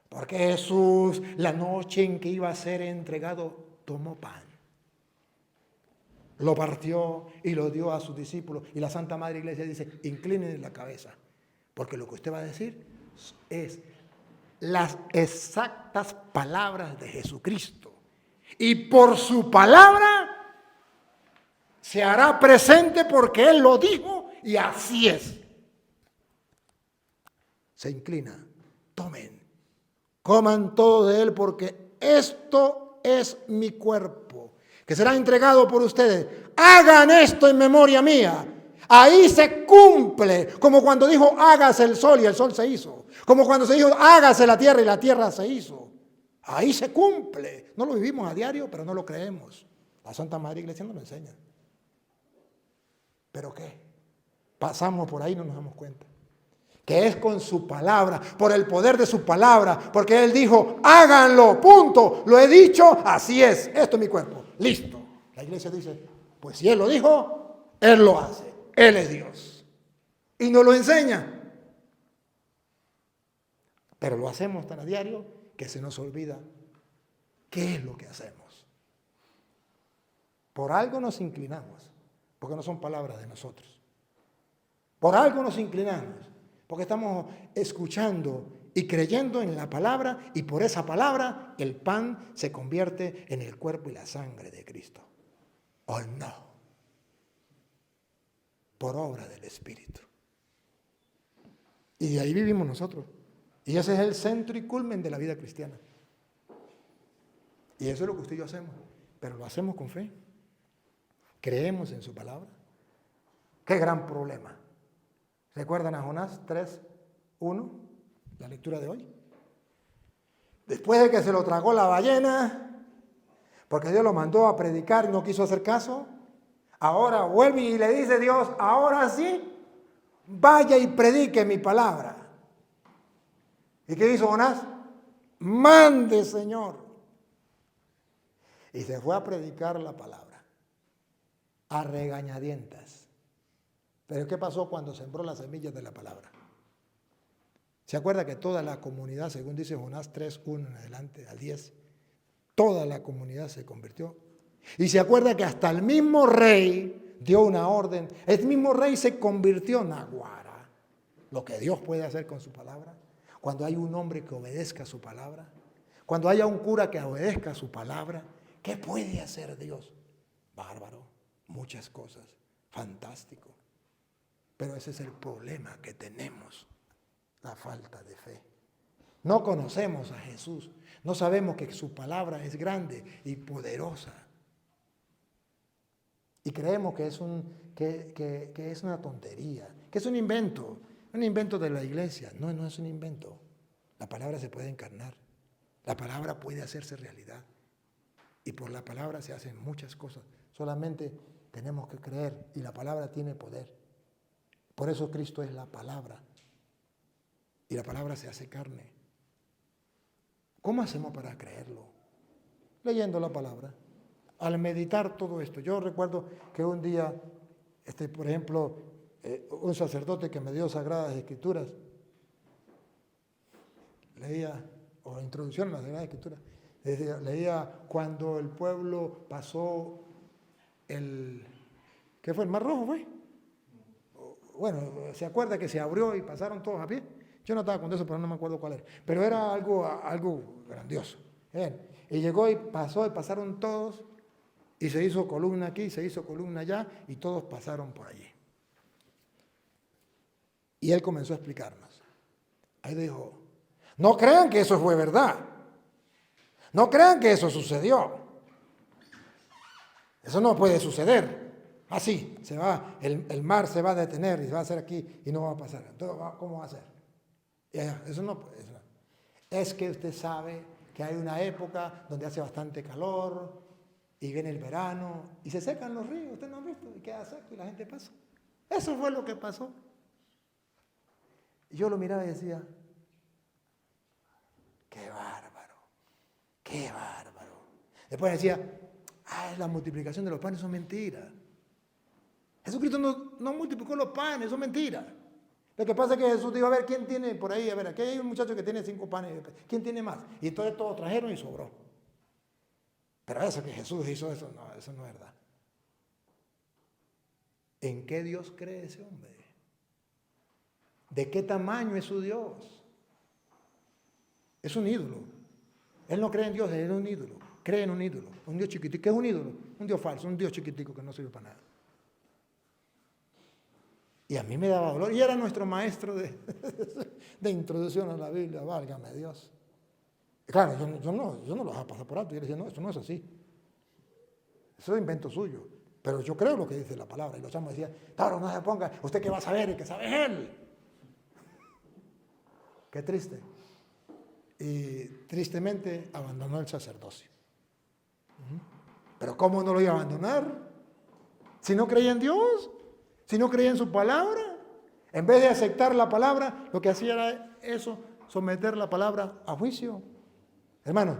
Porque Jesús, la noche en que iba a ser entregado, tomó pan. Lo partió y lo dio a sus discípulos. Y la Santa Madre Iglesia dice, inclinen la cabeza. Porque lo que usted va a decir es las exactas palabras de Jesucristo. Y por su palabra se hará presente porque Él lo dijo y así es. Se inclina, tomen, coman todo de Él porque esto es mi cuerpo, que será entregado por ustedes. Hagan esto en memoria mía. Ahí se cumple, como cuando dijo hágase el sol y el sol se hizo. Como cuando se dijo hágase la tierra y la tierra se hizo. Ahí se cumple. No lo vivimos a diario, pero no lo creemos. La Santa Madre Iglesia nos lo enseña. ¿Pero qué? Pasamos por ahí y no nos damos cuenta. Que es con su palabra, por el poder de su palabra, porque Él dijo, háganlo, punto, lo he dicho, así es, esto es mi cuerpo, listo. La Iglesia dice, pues si Él lo dijo, Él lo hace, Él es Dios. Y nos lo enseña. Pero lo hacemos tan a diario que se nos olvida qué es lo que hacemos. Por algo nos inclinamos, porque no son palabras de nosotros. Por algo nos inclinamos, porque estamos escuchando y creyendo en la palabra, y por esa palabra el pan se convierte en el cuerpo y la sangre de Cristo. ¿O no? Por obra del Espíritu. Y de ahí vivimos nosotros. Y ese es el centro y culmen de la vida cristiana. Y eso es lo que usted y yo hacemos. Pero lo hacemos con fe. Creemos en su palabra. Qué gran problema. ¿Recuerdan a Jonás 3:1? La lectura de hoy. Después de que se lo tragó la ballena, porque Dios lo mandó a predicar y no quiso hacer caso, ahora vuelve y le dice Dios, ahora sí, vaya y predique mi palabra. ¿Y qué hizo Jonás? Mande, Señor. Y se fue a predicar la palabra, a regañadientas. Pero ¿qué pasó cuando sembró las semillas de la palabra? ¿Se acuerda que toda la comunidad, según dice Jonás 3:1 en adelante, al 10, toda la comunidad se convirtió? Y se acuerda que hasta el mismo rey dio una orden. El mismo rey se convirtió en Aguara. Lo que Dios puede hacer con su palabra. Cuando hay un hombre que obedezca su palabra. Cuando haya un cura que obedezca su palabra. ¿Qué puede hacer Dios? Bárbaro. Muchas cosas. Fantástico. Pero ese es el problema que tenemos. La falta de fe. No conocemos a Jesús. No sabemos que su palabra es grande y poderosa. Y creemos que es una tontería, que es un invento de la iglesia. No, no es un invento. La palabra se puede encarnar. La palabra puede hacerse realidad. Y por la palabra se hacen muchas cosas. Solamente tenemos que creer y la palabra tiene poder. Por eso Cristo es la palabra. Y la palabra se hace carne. ¿Cómo hacemos para creerlo? Leyendo la palabra. Al meditar todo esto. Yo recuerdo que un día, por ejemplo, un sacerdote que me dio Sagradas Escrituras, leía, o introducción a las Sagradas Escrituras, leía cuando el pueblo pasó ¿qué fue? ¿El Mar Rojo fue? Bueno, ¿se acuerda que se abrió y pasaron todos a pie? Yo no estaba con eso, pero no me acuerdo cuál era. Pero era algo grandioso. Y llegó y pasaron todos, y se hizo columna aquí, se hizo columna allá, y todos pasaron por allí. Y él comenzó a explicarnos. Ahí dijo, no crean que eso fue verdad. No crean que eso sucedió. Eso no puede suceder. Así, el mar se va a detener y se va a hacer aquí y no va a pasar. Entonces, ¿cómo va a ser? Eso no puede ser. Es que usted sabe que hay una época donde hace bastante calor y viene el verano y se secan los ríos, ustedes no han visto, y queda seco y la gente pasa. Eso fue lo que pasó. Y yo lo miraba y decía, qué bárbaro, qué bárbaro. Después decía, la multiplicación de los panes son mentiras. Jesucristo no multiplicó los panes, eso es mentira. Lo que pasa es que Jesús dijo, a ver, ¿quién tiene por ahí? A ver, aquí hay un muchacho que tiene 5 panes. ¿Quién tiene más? Y entonces todos trajeron y sobró. Pero eso que Jesús hizo, eso no es verdad. ¿En qué Dios cree ese hombre? ¿De qué tamaño es su Dios? Es un ídolo. Él no cree en Dios, él es un ídolo. Cree en un ídolo, un Dios chiquitico. ¿Qué es un ídolo? Un Dios falso, un Dios chiquitico que no sirve para nada. Y a mí me daba dolor. Y era nuestro maestro de introducción a la Biblia, válgame Dios. Claro, yo no lo dejaba pasar por alto. Yo le decía, no, esto no es así. Eso es invento suyo. Pero yo creo lo que dice la palabra. Y los chamos decían, Tauro, no se ponga, usted qué va a saber y que sabe él. Qué triste. Y tristemente abandonó el sacerdocio. Pero ¿cómo no lo iba a abandonar? Si no creía en Dios, si no creía en su palabra, en vez de aceptar la palabra, lo que hacía era eso, someter la palabra a juicio. Hermano,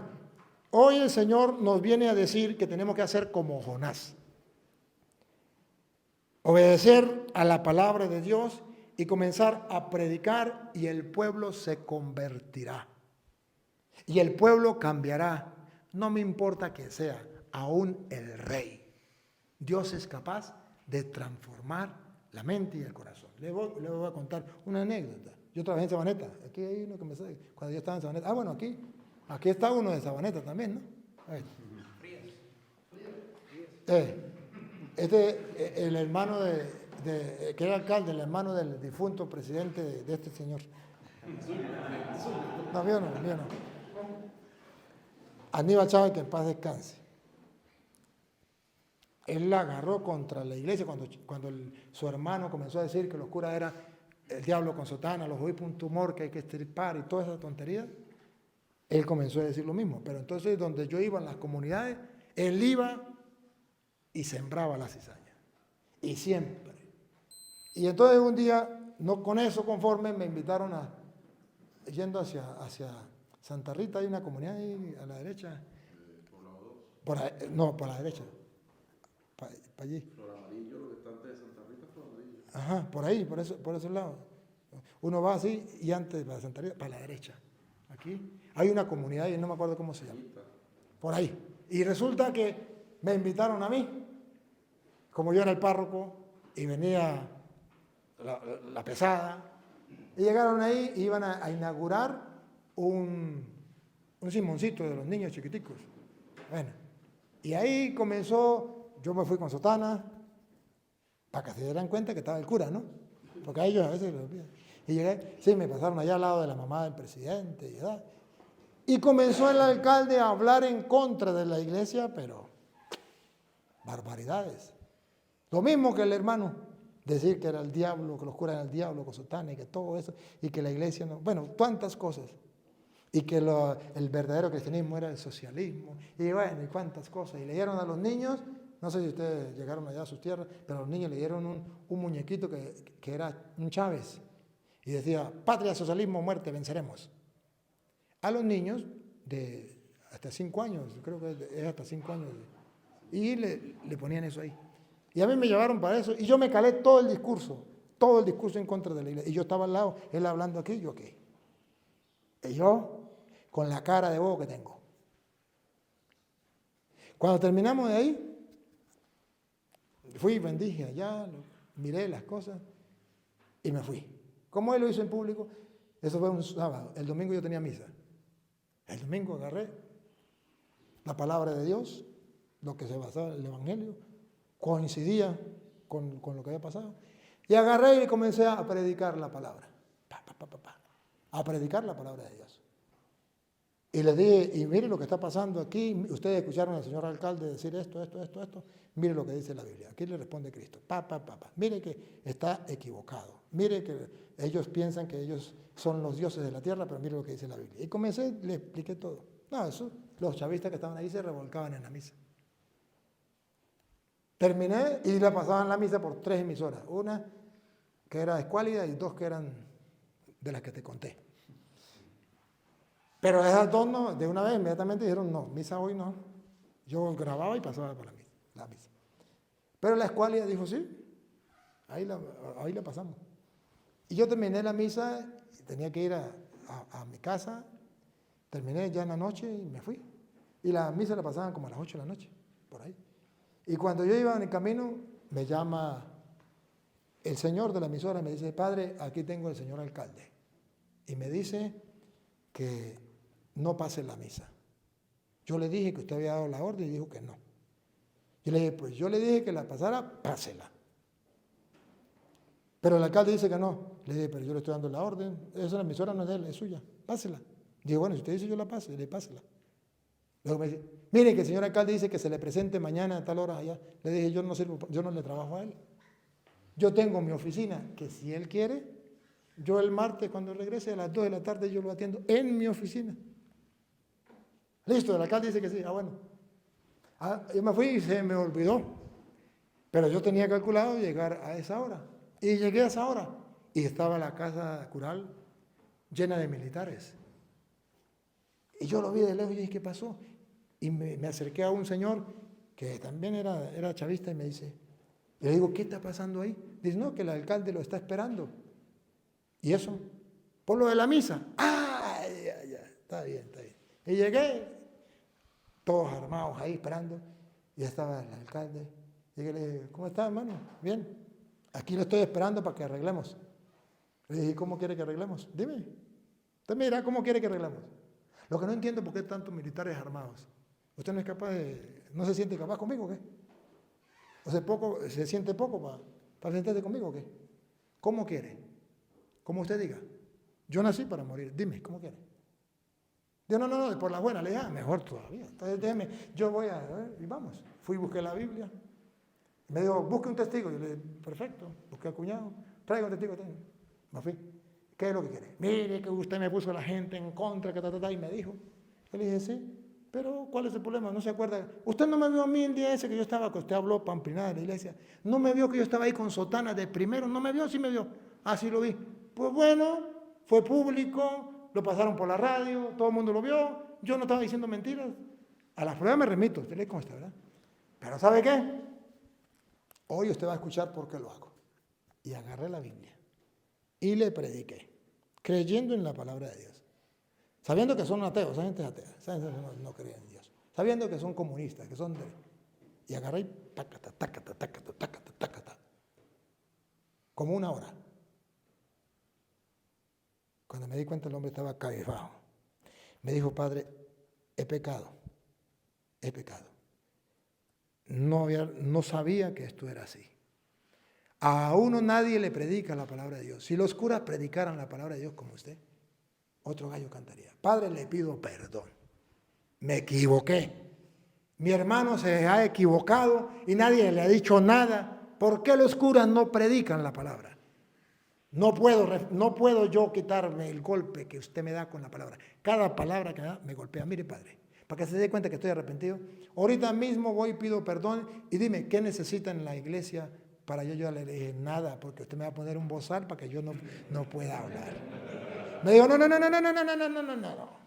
hoy el Señor nos viene a decir que tenemos que hacer como Jonás. Obedecer a la palabra de Dios y comenzar a predicar y el pueblo se convertirá. Y el pueblo cambiará. No me importa que sea, aún el rey. Dios es capaz de transformar la mente y el corazón. Le voy a contar una anécdota. Yo trabajé en Sabaneta. Aquí hay uno que me sabe. Cuando yo estaba en Sabaneta. Bueno, aquí está uno de Sabaneta también, ¿no? El hermano que era alcalde, el hermano del difunto presidente de este señor. No, mío no. Aníbal Chávez, que en paz descanse. Él la agarró contra la iglesia cuando su hermano comenzó a decir que los curas eran el diablo con sotana, los obispos un tumor que hay que extirpar y toda esa tontería. Él comenzó a decir lo mismo. Pero entonces donde yo iba en las comunidades, él iba y sembraba la cizaña. Y siempre. Y entonces un día, no con eso conforme, me invitaron yendo hacia Santa Rita, hay una comunidad ahí a la derecha. Por la derecha. Para allí. Flor Amarillo, lo que está antes de Santa Rita, Flor Amarillo. Ajá, por ahí, por ese lado. Uno va así y antes para Santa Rita, para la derecha. Aquí hay una comunidad y no me acuerdo cómo se llama. Por ahí. Y resulta que me invitaron a mí, como yo era el párroco, y venía la pesada, y llegaron ahí y iban a inaugurar un simoncito de los niños chiquiticos. Bueno, y ahí comenzó, yo me fui con sotana, para que se dieran cuenta que estaba el cura, ¿no? Porque a ellos a veces lo olvidan. Y llegué, sí, me pasaron allá al lado de la mamá del presidente y comenzó el alcalde a hablar en contra de la iglesia, pero barbaridades. Lo mismo que el hermano, decir que era el diablo, que los curas eran el diablo, con sotana y que todo eso, y que la iglesia no, bueno, tantas cosas. Y que el verdadero cristianismo era el socialismo, y bueno, y cuántas cosas. Y le dieron a los niños, no sé si ustedes llegaron allá a sus tierras, pero a los niños le dieron un muñequito que era un Chávez, y decía, patria, socialismo, muerte, venceremos. A los niños de hasta 5 años, creo que es hasta 5 años, y le ponían eso ahí. Y a mí me llevaron para eso, y yo me calé todo el discurso en contra de la iglesia. Y yo estaba al lado, él hablando aquí, yo aquí. Y yo, con la cara de bobo que tengo. Cuando terminamos de ahí, fui, bendije allá, miré las cosas y me fui. ¿Cómo él lo hizo en público? Eso fue un sábado. El domingo yo tenía misa. El domingo agarré la palabra de Dios, lo que se basaba en el Evangelio, coincidía con lo que había pasado. Y agarré y comencé a predicar la palabra. A predicar la palabra de Dios. Y les dije, y mire lo que está pasando aquí. Ustedes escucharon al señor alcalde decir esto. Mire lo que dice la Biblia. Aquí le responde Cristo. Mire que está equivocado. Mire que ellos piensan que ellos son los dioses de la tierra, pero mire lo que dice la Biblia. Y comencé, le expliqué todo. No, eso, los chavistas que estaban ahí se revolcaban en la misa. Terminé y la pasaban la misa por 3 emisoras. Una que era escuálida y 2 que eran de las que te conté. Pero esas 2 no, de una vez inmediatamente dijeron, no, misa hoy no. Yo grababa y pasaba por la misa. Pero la escuálida dijo sí. ahí la pasamos. Y yo terminé la misa, y tenía que ir a mi casa, terminé ya en la noche y me fui. Y la misa la pasaban como a las 8 de la noche, por ahí. Y cuando yo iba en el camino, me llama el señor de la emisora y me dice, padre, aquí tengo el señor alcalde. Y me dice que no pase la misa. Yo le dije que usted había dado la orden y dijo que no. Yo le dije, pues yo le dije que la pasara, pásela. Pero el alcalde dice que no. Le dije, pero yo le estoy dando la orden. Esa la emisora no es de él, es suya. Pásela. Digo, bueno, si usted dice yo la paso, le pásela. Luego me dice, mire que el señor alcalde dice que se le presente mañana a tal hora allá. Le dije, yo no le trabajo a él. Yo tengo mi oficina, que si él quiere, yo el martes cuando regrese a las 2 de la tarde yo lo atiendo en mi oficina. Listo, el alcalde dice que sí. Bueno. Yo me fui y se me olvidó. Pero yo tenía calculado llegar a esa hora. Y llegué a esa hora. Y estaba la casa cural llena de militares. Y yo lo vi de lejos y dije, ¿qué pasó? Y me acerqué a un señor que también era chavista y me dice, le digo, ¿qué está pasando ahí? Dice, no, que el alcalde lo está esperando. ¿Y eso? Por lo de la misa. Ya, está bien. Y llegué, todos armados ahí esperando, y estaba el alcalde. Y le dije, ¿cómo está, hermano? Bien, aquí lo estoy esperando para que arreglemos. Le dije, ¿cómo quiere que arreglemos? Dime, usted me dirá cómo quiere que arreglemos. Lo que no entiendo es por qué tantos militares armados. ¿Usted no es capaz no se siente capaz conmigo o qué? ¿Se siente poco para sentarse conmigo o qué? ¿Cómo quiere? Como usted diga. Yo nací para morir. Dime, ¿cómo quiere? Digo, no, por la buena. Le dije, mejor todavía. Entonces déjeme, yo voy y vamos. Fui y busqué la Biblia. Me dijo, busque un testigo. Yo le dije, perfecto. Busqué al cuñado. Traiga un testigo. Me fui. ¿Qué es lo que quiere? Mire que usted me puso a la gente en contra, y me dijo. Yo le dije, sí. Pero, ¿cuál es el problema? ¿No se acuerda? Usted no me vio a mí el día ese que yo estaba, que usted habló pampinada de la iglesia. No me vio que yo estaba ahí con sotana de primero. No me vio, sí me vio. Así lo vi. Pues bueno, fue público, lo pasaron por la radio, todo el mundo lo vio. Yo no estaba diciendo mentiras. A las pruebas me remito. Usted le consta, ¿verdad? Pero ¿sabe qué? Hoy usted va a escuchar por qué lo hago. Y agarré la Biblia y le prediqué, creyendo en la palabra de Dios. Sabiendo que son ateos, esa gente es atea, esa gente no cree en Dios. Sabiendo que son comunistas, que son y agarré y tácata. Como una hora. Cuando me di cuenta el hombre estaba cabizbajo. Me dijo, padre, he pecado. No sabía que esto era así. A uno nadie le predica la palabra de Dios. Si los curas predicaran la palabra de Dios como usted, otro gallo cantaría. Padre, le pido perdón. Me equivoqué. Mi hermano se ha equivocado y nadie le ha dicho nada. ¿Por qué los curas no predican la palabra? No puedo yo quitarme el golpe que usted me da con la palabra. Cada palabra que da me golpea. Mire, padre, para que se dé cuenta que estoy arrepentido. Ahorita mismo voy y pido perdón y dime, ¿qué necesita en la iglesia para yo le dije nada? Porque usted me va a poner un bozal para que yo no pueda hablar. Me dijo, no.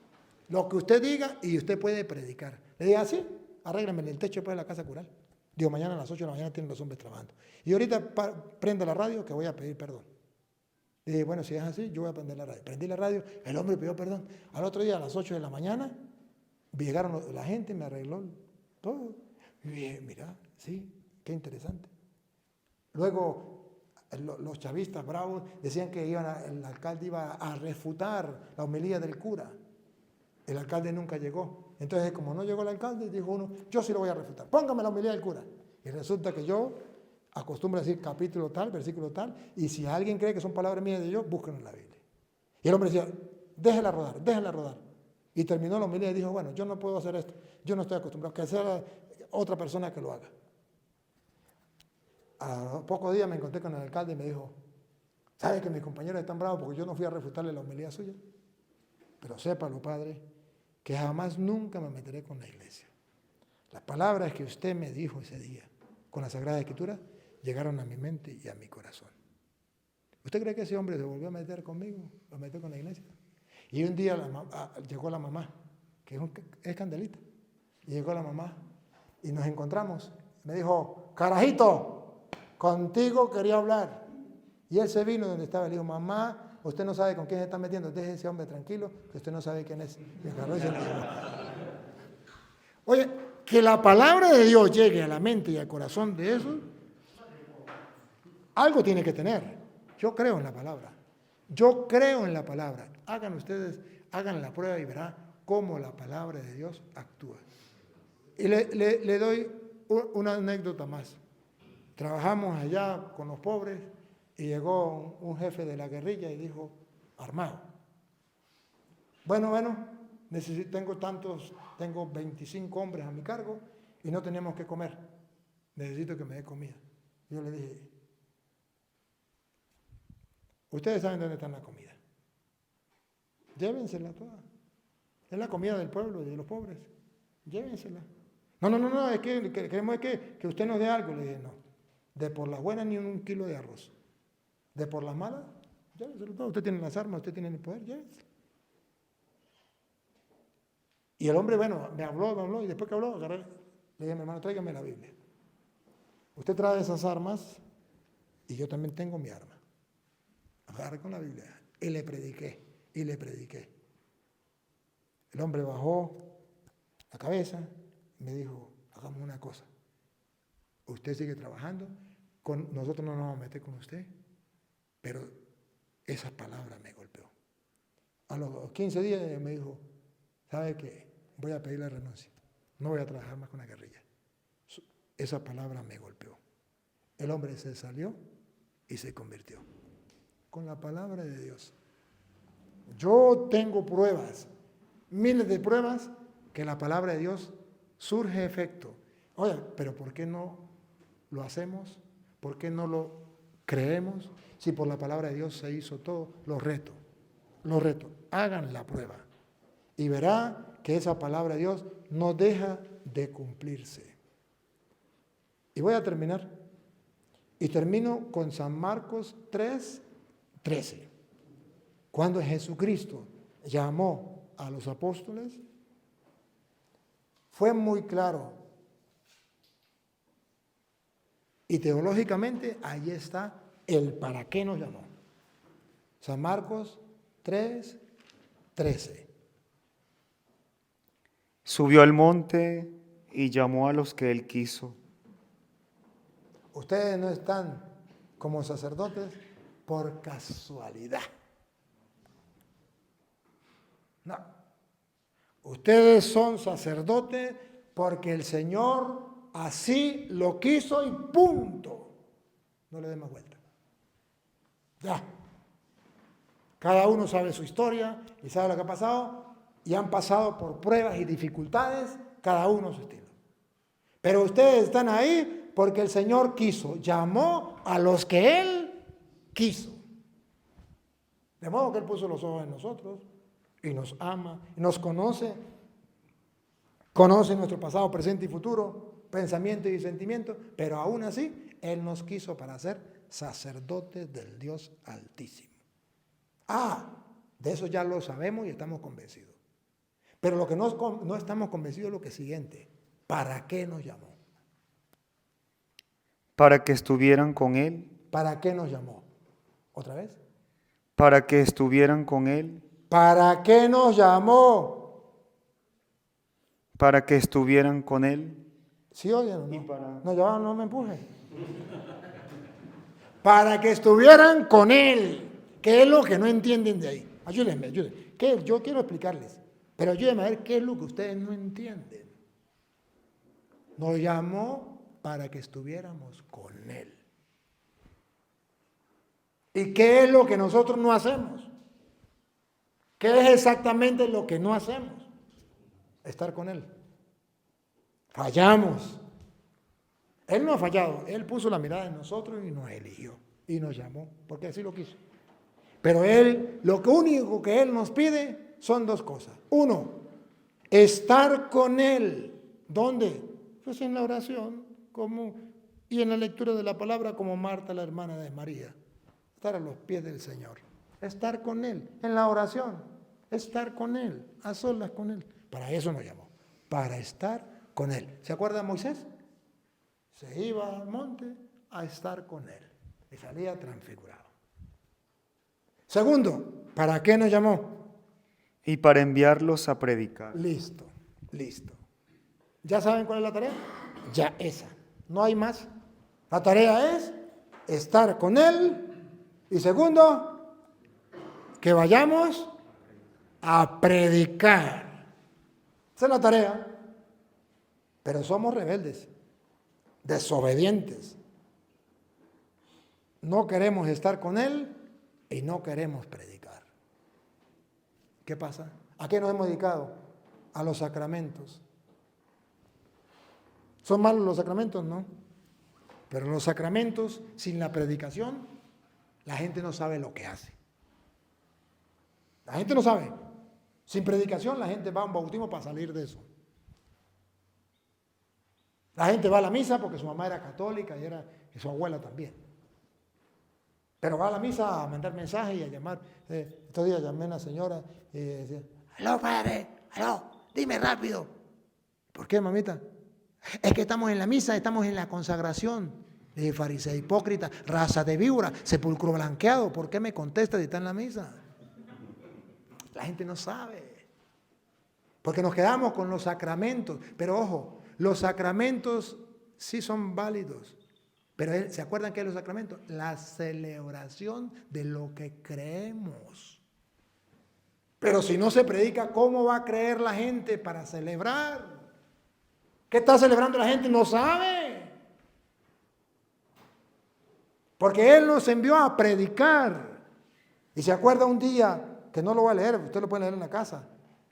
Lo que usted diga y usted puede predicar. Le dije, así, arréglame el techo después de la casa cural. Digo, mañana a las 8 de la mañana tienen los hombres trabajando. Y ahorita prende la radio que voy a pedir perdón. Le dije, bueno, si es así, yo voy a prender la radio. Prendí la radio, el hombre pidió perdón. Al otro día, a las 8 de la mañana, llegaron la gente, me arregló todo. Y dije, mira, sí, qué interesante. Luego, los chavistas bravos decían que el alcalde iba a refutar la homilía del cura. El alcalde nunca llegó. Entonces, como no llegó el alcalde, dijo uno, yo sí lo voy a refutar. Póngame la homilía del cura. Y resulta que yo acostumbro a decir capítulo tal, versículo tal, y si alguien cree que son palabras mías de yo, búsquenlo en la Biblia. Y el hombre decía, déjela rodar. Y terminó la homilía y dijo, bueno, yo no puedo hacer esto. Yo no estoy acostumbrado, que sea otra persona que lo haga. A pocos días me encontré con el alcalde y me dijo, ¿sabe que mis compañeros están bravos porque yo no fui a refutarle la homilía suya? Pero sépalo, padre, que jamás nunca me meteré con la iglesia. Las palabras que usted me dijo ese día con la Sagrada Escritura llegaron a mi mente y a mi corazón. ¿Usted cree que ese hombre se volvió a meter conmigo? ¿Lo metió con la iglesia? Y un día llegó la mamá, que es candelita, y llegó la mamá y nos encontramos. Me dijo, carajito, contigo quería hablar. Y él se vino donde estaba, le dijo, mamá, usted no sabe con quién se está metiendo, deje a ese hombre tranquilo, que usted no sabe quién es. Y agarró y se lo llevó. Oye, que la palabra de Dios llegue a la mente y al corazón de eso, algo tiene que tener. Yo creo en la palabra. Yo creo en la palabra. Hagan ustedes, hagan la prueba y verán cómo la palabra de Dios actúa. Y le doy una anécdota más. Trabajamos allá con los pobres y llegó un jefe de la guerrilla y dijo, armado, bueno, tengo 25 hombres a mi cargo y no tenemos que comer. Necesito que me dé comida. Yo le dije, ustedes saben dónde está la comida. Llévensela toda. Es la comida del pueblo y de los pobres. Llévensela. No, es que queremos que usted nos dé algo. Le dije, no. De por las buenas ni un kilo de arroz. De por las malas, llévenselo todo. Usted tiene las armas, usted tiene el poder, llévenselo. Y el hombre, bueno, me habló, y después que habló, agarré, le dije, mi hermano, tráigame la Biblia. Usted trae esas armas y yo también tengo mi arma. Agarré con la Biblia y le prediqué. El hombre bajó la cabeza y me dijo, hagamos una cosa. Usted sigue trabajando, nosotros no nos vamos a meter con usted, pero esa palabra me golpeó. A los 15 días me dijo, ¿sabe qué? Voy a pedir la renuncia. No voy a trabajar más con la guerrilla. Esa palabra me golpeó. El hombre se salió y se convirtió. Con la palabra de Dios. Yo tengo pruebas, miles de pruebas, que la palabra de Dios surge efecto. Oye, pero ¿por qué no lo hacemos? ¿Por qué no lo creemos? Si por la palabra de Dios se hizo todo, los reto. Hagan la prueba. Y verá que esa palabra de Dios no deja de cumplirse. Y voy a terminar. Y termino con San Marcos 3:13. Cuando Jesucristo llamó a los apóstoles, fue muy claro. Y teológicamente ahí está el para qué nos llamó. San Marcos 3:13. Subió al monte y llamó a los que él quiso. Ustedes no están como sacerdotes por casualidad. No. Ustedes son sacerdotes porque el Señor así lo quiso y punto. No le den más vuelta. Ya. Cada uno sabe su historia y sabe lo que ha pasado y han pasado por pruebas y dificultades, cada uno a su estilo. Pero ustedes están ahí porque el Señor quiso, llamó a los que Él quiso. De modo que Él puso los ojos en nosotros y nos ama, y nos conoce nuestro pasado, presente y futuro, pensamiento y sentimiento, pero aún así Él nos quiso para ser sacerdotes del Dios Altísimo. De eso ya lo sabemos y estamos convencidos. Pero lo que no estamos convencidos es lo que es siguiente. ¿Para qué nos llamó? Para que estuvieran con él. ¿Para qué nos llamó? ¿Otra vez? Para que estuvieran con él. ¿Para qué nos llamó? Para que estuvieran con él. ¿Sí oyen o no? No me empuje. Para que estuvieran con él. ¿Qué es lo que no entienden de ahí? Ayúdenme. Yo quiero explicarles, pero ayúdenme a ver qué es lo que ustedes no entienden. Nos llamó para que estuviéramos con Él. ¿Y qué es lo que nosotros no hacemos? ¿Qué es exactamente lo que no hacemos? Estar con Él. Fallamos. Él no ha fallado. Él puso la mirada en nosotros y nos eligió. Y nos llamó, porque así lo quiso. Pero Él, lo único que Él nos pide son dos cosas. Uno, estar con Él. ¿Dónde? Pues en la oración y en la lectura de la palabra como Marta, la hermana de María. Estar a los pies del Señor. Estar con Él. En la oración. Estar con Él. A solas con Él. Para eso nos llamó. Para estar con Él. ¿Se acuerda de Moisés? Se iba al monte a estar con Él. Y salía transfigurado. Segundo, ¿para qué nos llamó? Y para enviarlos a predicar. Listo, listo. ¿Ya saben cuál es la tarea? Ya esa. No hay más. La tarea es estar con Él. Y segundo, que vayamos a predicar. Esa es la tarea. Pero somos rebeldes, desobedientes. No queremos estar con Él y no queremos predicar. ¿Qué pasa? ¿A qué nos hemos dedicado? A los sacramentos. ¿Son malos los sacramentos? No. Pero los sacramentos, sin la predicación, la gente no sabe lo que hace. La gente no sabe. Sin predicación, la gente va a un bautismo para salir de eso. La gente va a la misa porque su mamá era católica y su abuela también. Pero va a la misa a mandar mensajes y a llamar. Estos días llamé a una señora y decía, aló padre, aló, dime rápido. ¿Por qué, mamita? Es que estamos en la misa, estamos en la consagración. Dije, fariseo hipócrita, raza de víbora, sepulcro blanqueado. ¿Por qué me contesta si está en la misa? La gente no sabe. Porque nos quedamos con los sacramentos. Pero ojo, los sacramentos sí son válidos. Pero ¿se acuerdan qué es los sacramentos? La celebración de lo que creemos. Pero si no se predica, ¿cómo va a creer la gente para celebrar? ¿Qué está celebrando la gente? No sabe. Porque Él nos envió a predicar. Y se acuerda un día, que no lo voy a leer, usted lo puede leer en la casa,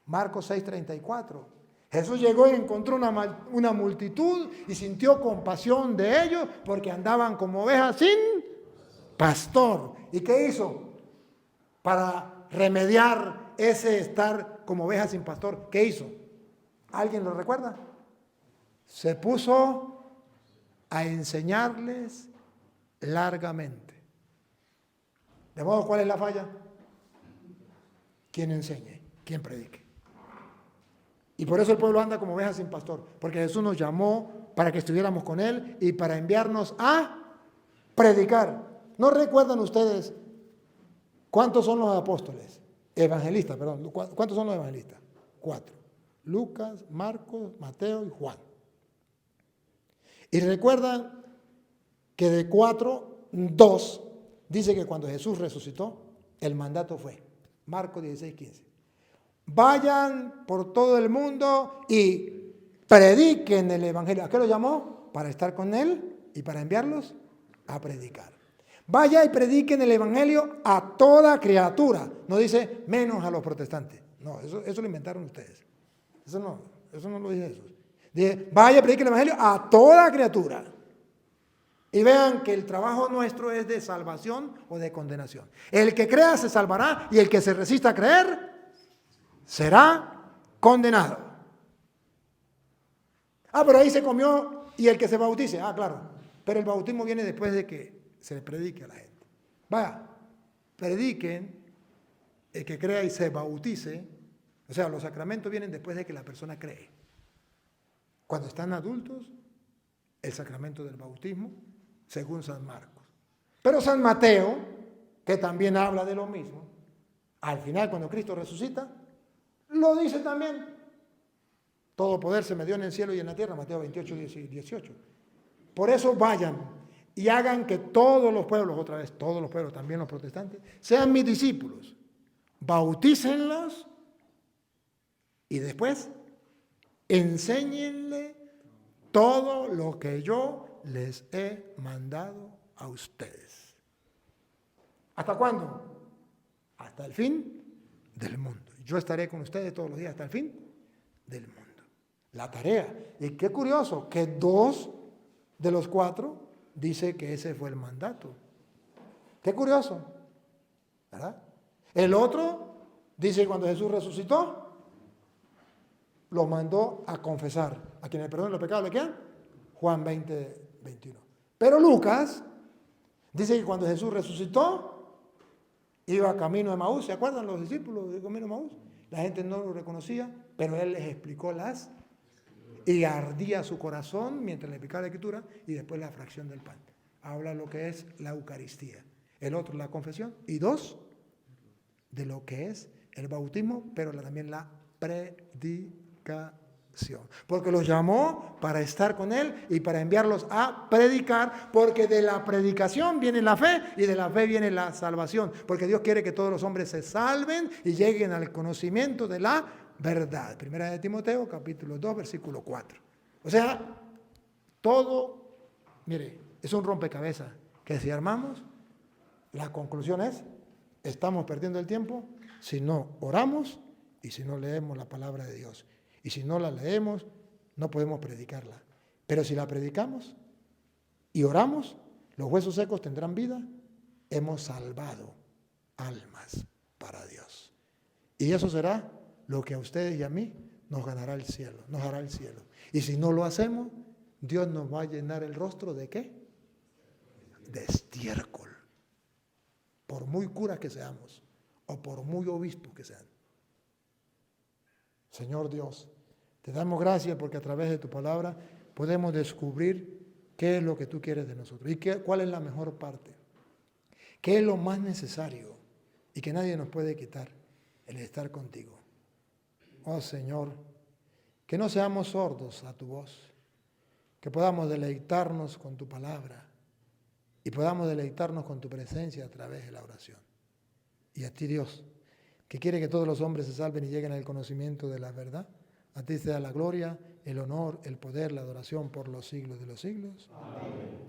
Marcos 6:34. Jesús llegó y encontró una multitud y sintió compasión de ellos porque andaban como ovejas sin pastor. ¿Y qué hizo? Para remediar ese estar como ovejas sin pastor, ¿qué hizo? ¿Alguien lo recuerda? Se puso a enseñarles largamente. ¿De modo cuál es la falla? Quien enseñe, quien predique. Y por eso el pueblo anda como ovejas sin pastor, porque Jesús nos llamó para que estuviéramos con Él y para enviarnos a predicar. ¿No recuerdan ustedes cuántos son los apóstoles? Evangelistas, perdón. ¿Cuántos son los evangelistas? 4. Lucas, Marcos, Mateo y Juan. Y recuerdan que de 4, 2 dice que cuando Jesús resucitó, el mandato fue Marcos 16:15. Vayan por todo el mundo y prediquen el evangelio. ¿A qué lo llamó? Para estar con Él y para enviarlos a predicar. Vaya y prediquen el evangelio a toda criatura. No dice menos a los protestantes. No, eso lo inventaron ustedes. Eso no lo dice Jesús. Dice, vaya y prediquen el evangelio a toda criatura. Y vean que el trabajo nuestro es de salvación o de condenación. El que crea se salvará y el que se resista a creer será condenado. Pero ahí se comió y el que se bautice. Claro. Pero el bautismo viene después de que se le predique a la gente. Vaya, prediquen, el que crea y se bautice. O sea, los sacramentos vienen después de que la persona cree. Cuando están adultos, el sacramento del bautismo, según San Marcos. Pero San Mateo, que también habla de lo mismo, al final cuando Cristo resucita, lo dice también. Todo poder se me dio en el cielo y en la tierra, Mateo 28:18. Por eso vayan y hagan que todos los pueblos, otra vez, todos los pueblos, también los protestantes, sean mis discípulos. Bautícenlos y después enséñenle todo lo que yo les he mandado a ustedes. ¿Hasta cuándo? Hasta el fin del mundo. Yo estaré con ustedes todos los días hasta el fin del mundo. La tarea. Y qué curioso que 2 de los 4 dice que ese fue el mandato. Qué curioso, ¿verdad? El otro dice que cuando Jesús resucitó, los mandó a confesar. A quien le perdonen los pecados, ¿le quedan? Juan 20:21. Pero Lucas dice que cuando Jesús resucitó, iba camino de Emaús. ¿Se acuerdan los discípulos de camino de Emaús? La gente no lo reconocía, pero Él les explicó y ardía su corazón mientras le explicaba la Escritura y después la fracción del pan. habla lo que es la Eucaristía. El otro, la confesión. Y 2, de lo que es el bautismo, pero también la predicación. Porque los llamó para estar con Él y para enviarlos a predicar, porque de la predicación viene la fe y de la fe viene la salvación. Porque Dios quiere que todos los hombres se salven y lleguen al conocimiento de la verdad. Primera de Timoteo, capítulo 2, versículo 4. O sea, todo, mire, es un rompecabezas que si armamos, la conclusión es, estamos perdiendo el tiempo si no oramos y si no leemos la palabra de Dios. Y si no la leemos, no podemos predicarla. Pero si la predicamos y oramos, los huesos secos tendrán vida. Hemos salvado almas para Dios. Y eso será lo que a ustedes y a mí nos ganará el cielo, nos hará el cielo. Y si no lo hacemos, Dios nos va a llenar el rostro ¿de qué? De estiércol. Por muy curas que seamos o por muy obispos que sean. Señor Dios, te damos gracias porque a través de tu palabra podemos descubrir qué es lo que tú quieres de nosotros y cuál es la mejor parte, qué es lo más necesario y que nadie nos puede quitar, el estar contigo. Oh Señor, que no seamos sordos a tu voz, que podamos deleitarnos con tu palabra y podamos deleitarnos con tu presencia a través de la oración. Y a ti Dios, que quiere que todos los hombres se salven y lleguen al conocimiento de la verdad. A ti sea la gloria, el honor, el poder, la adoración por los siglos de los siglos. Amén.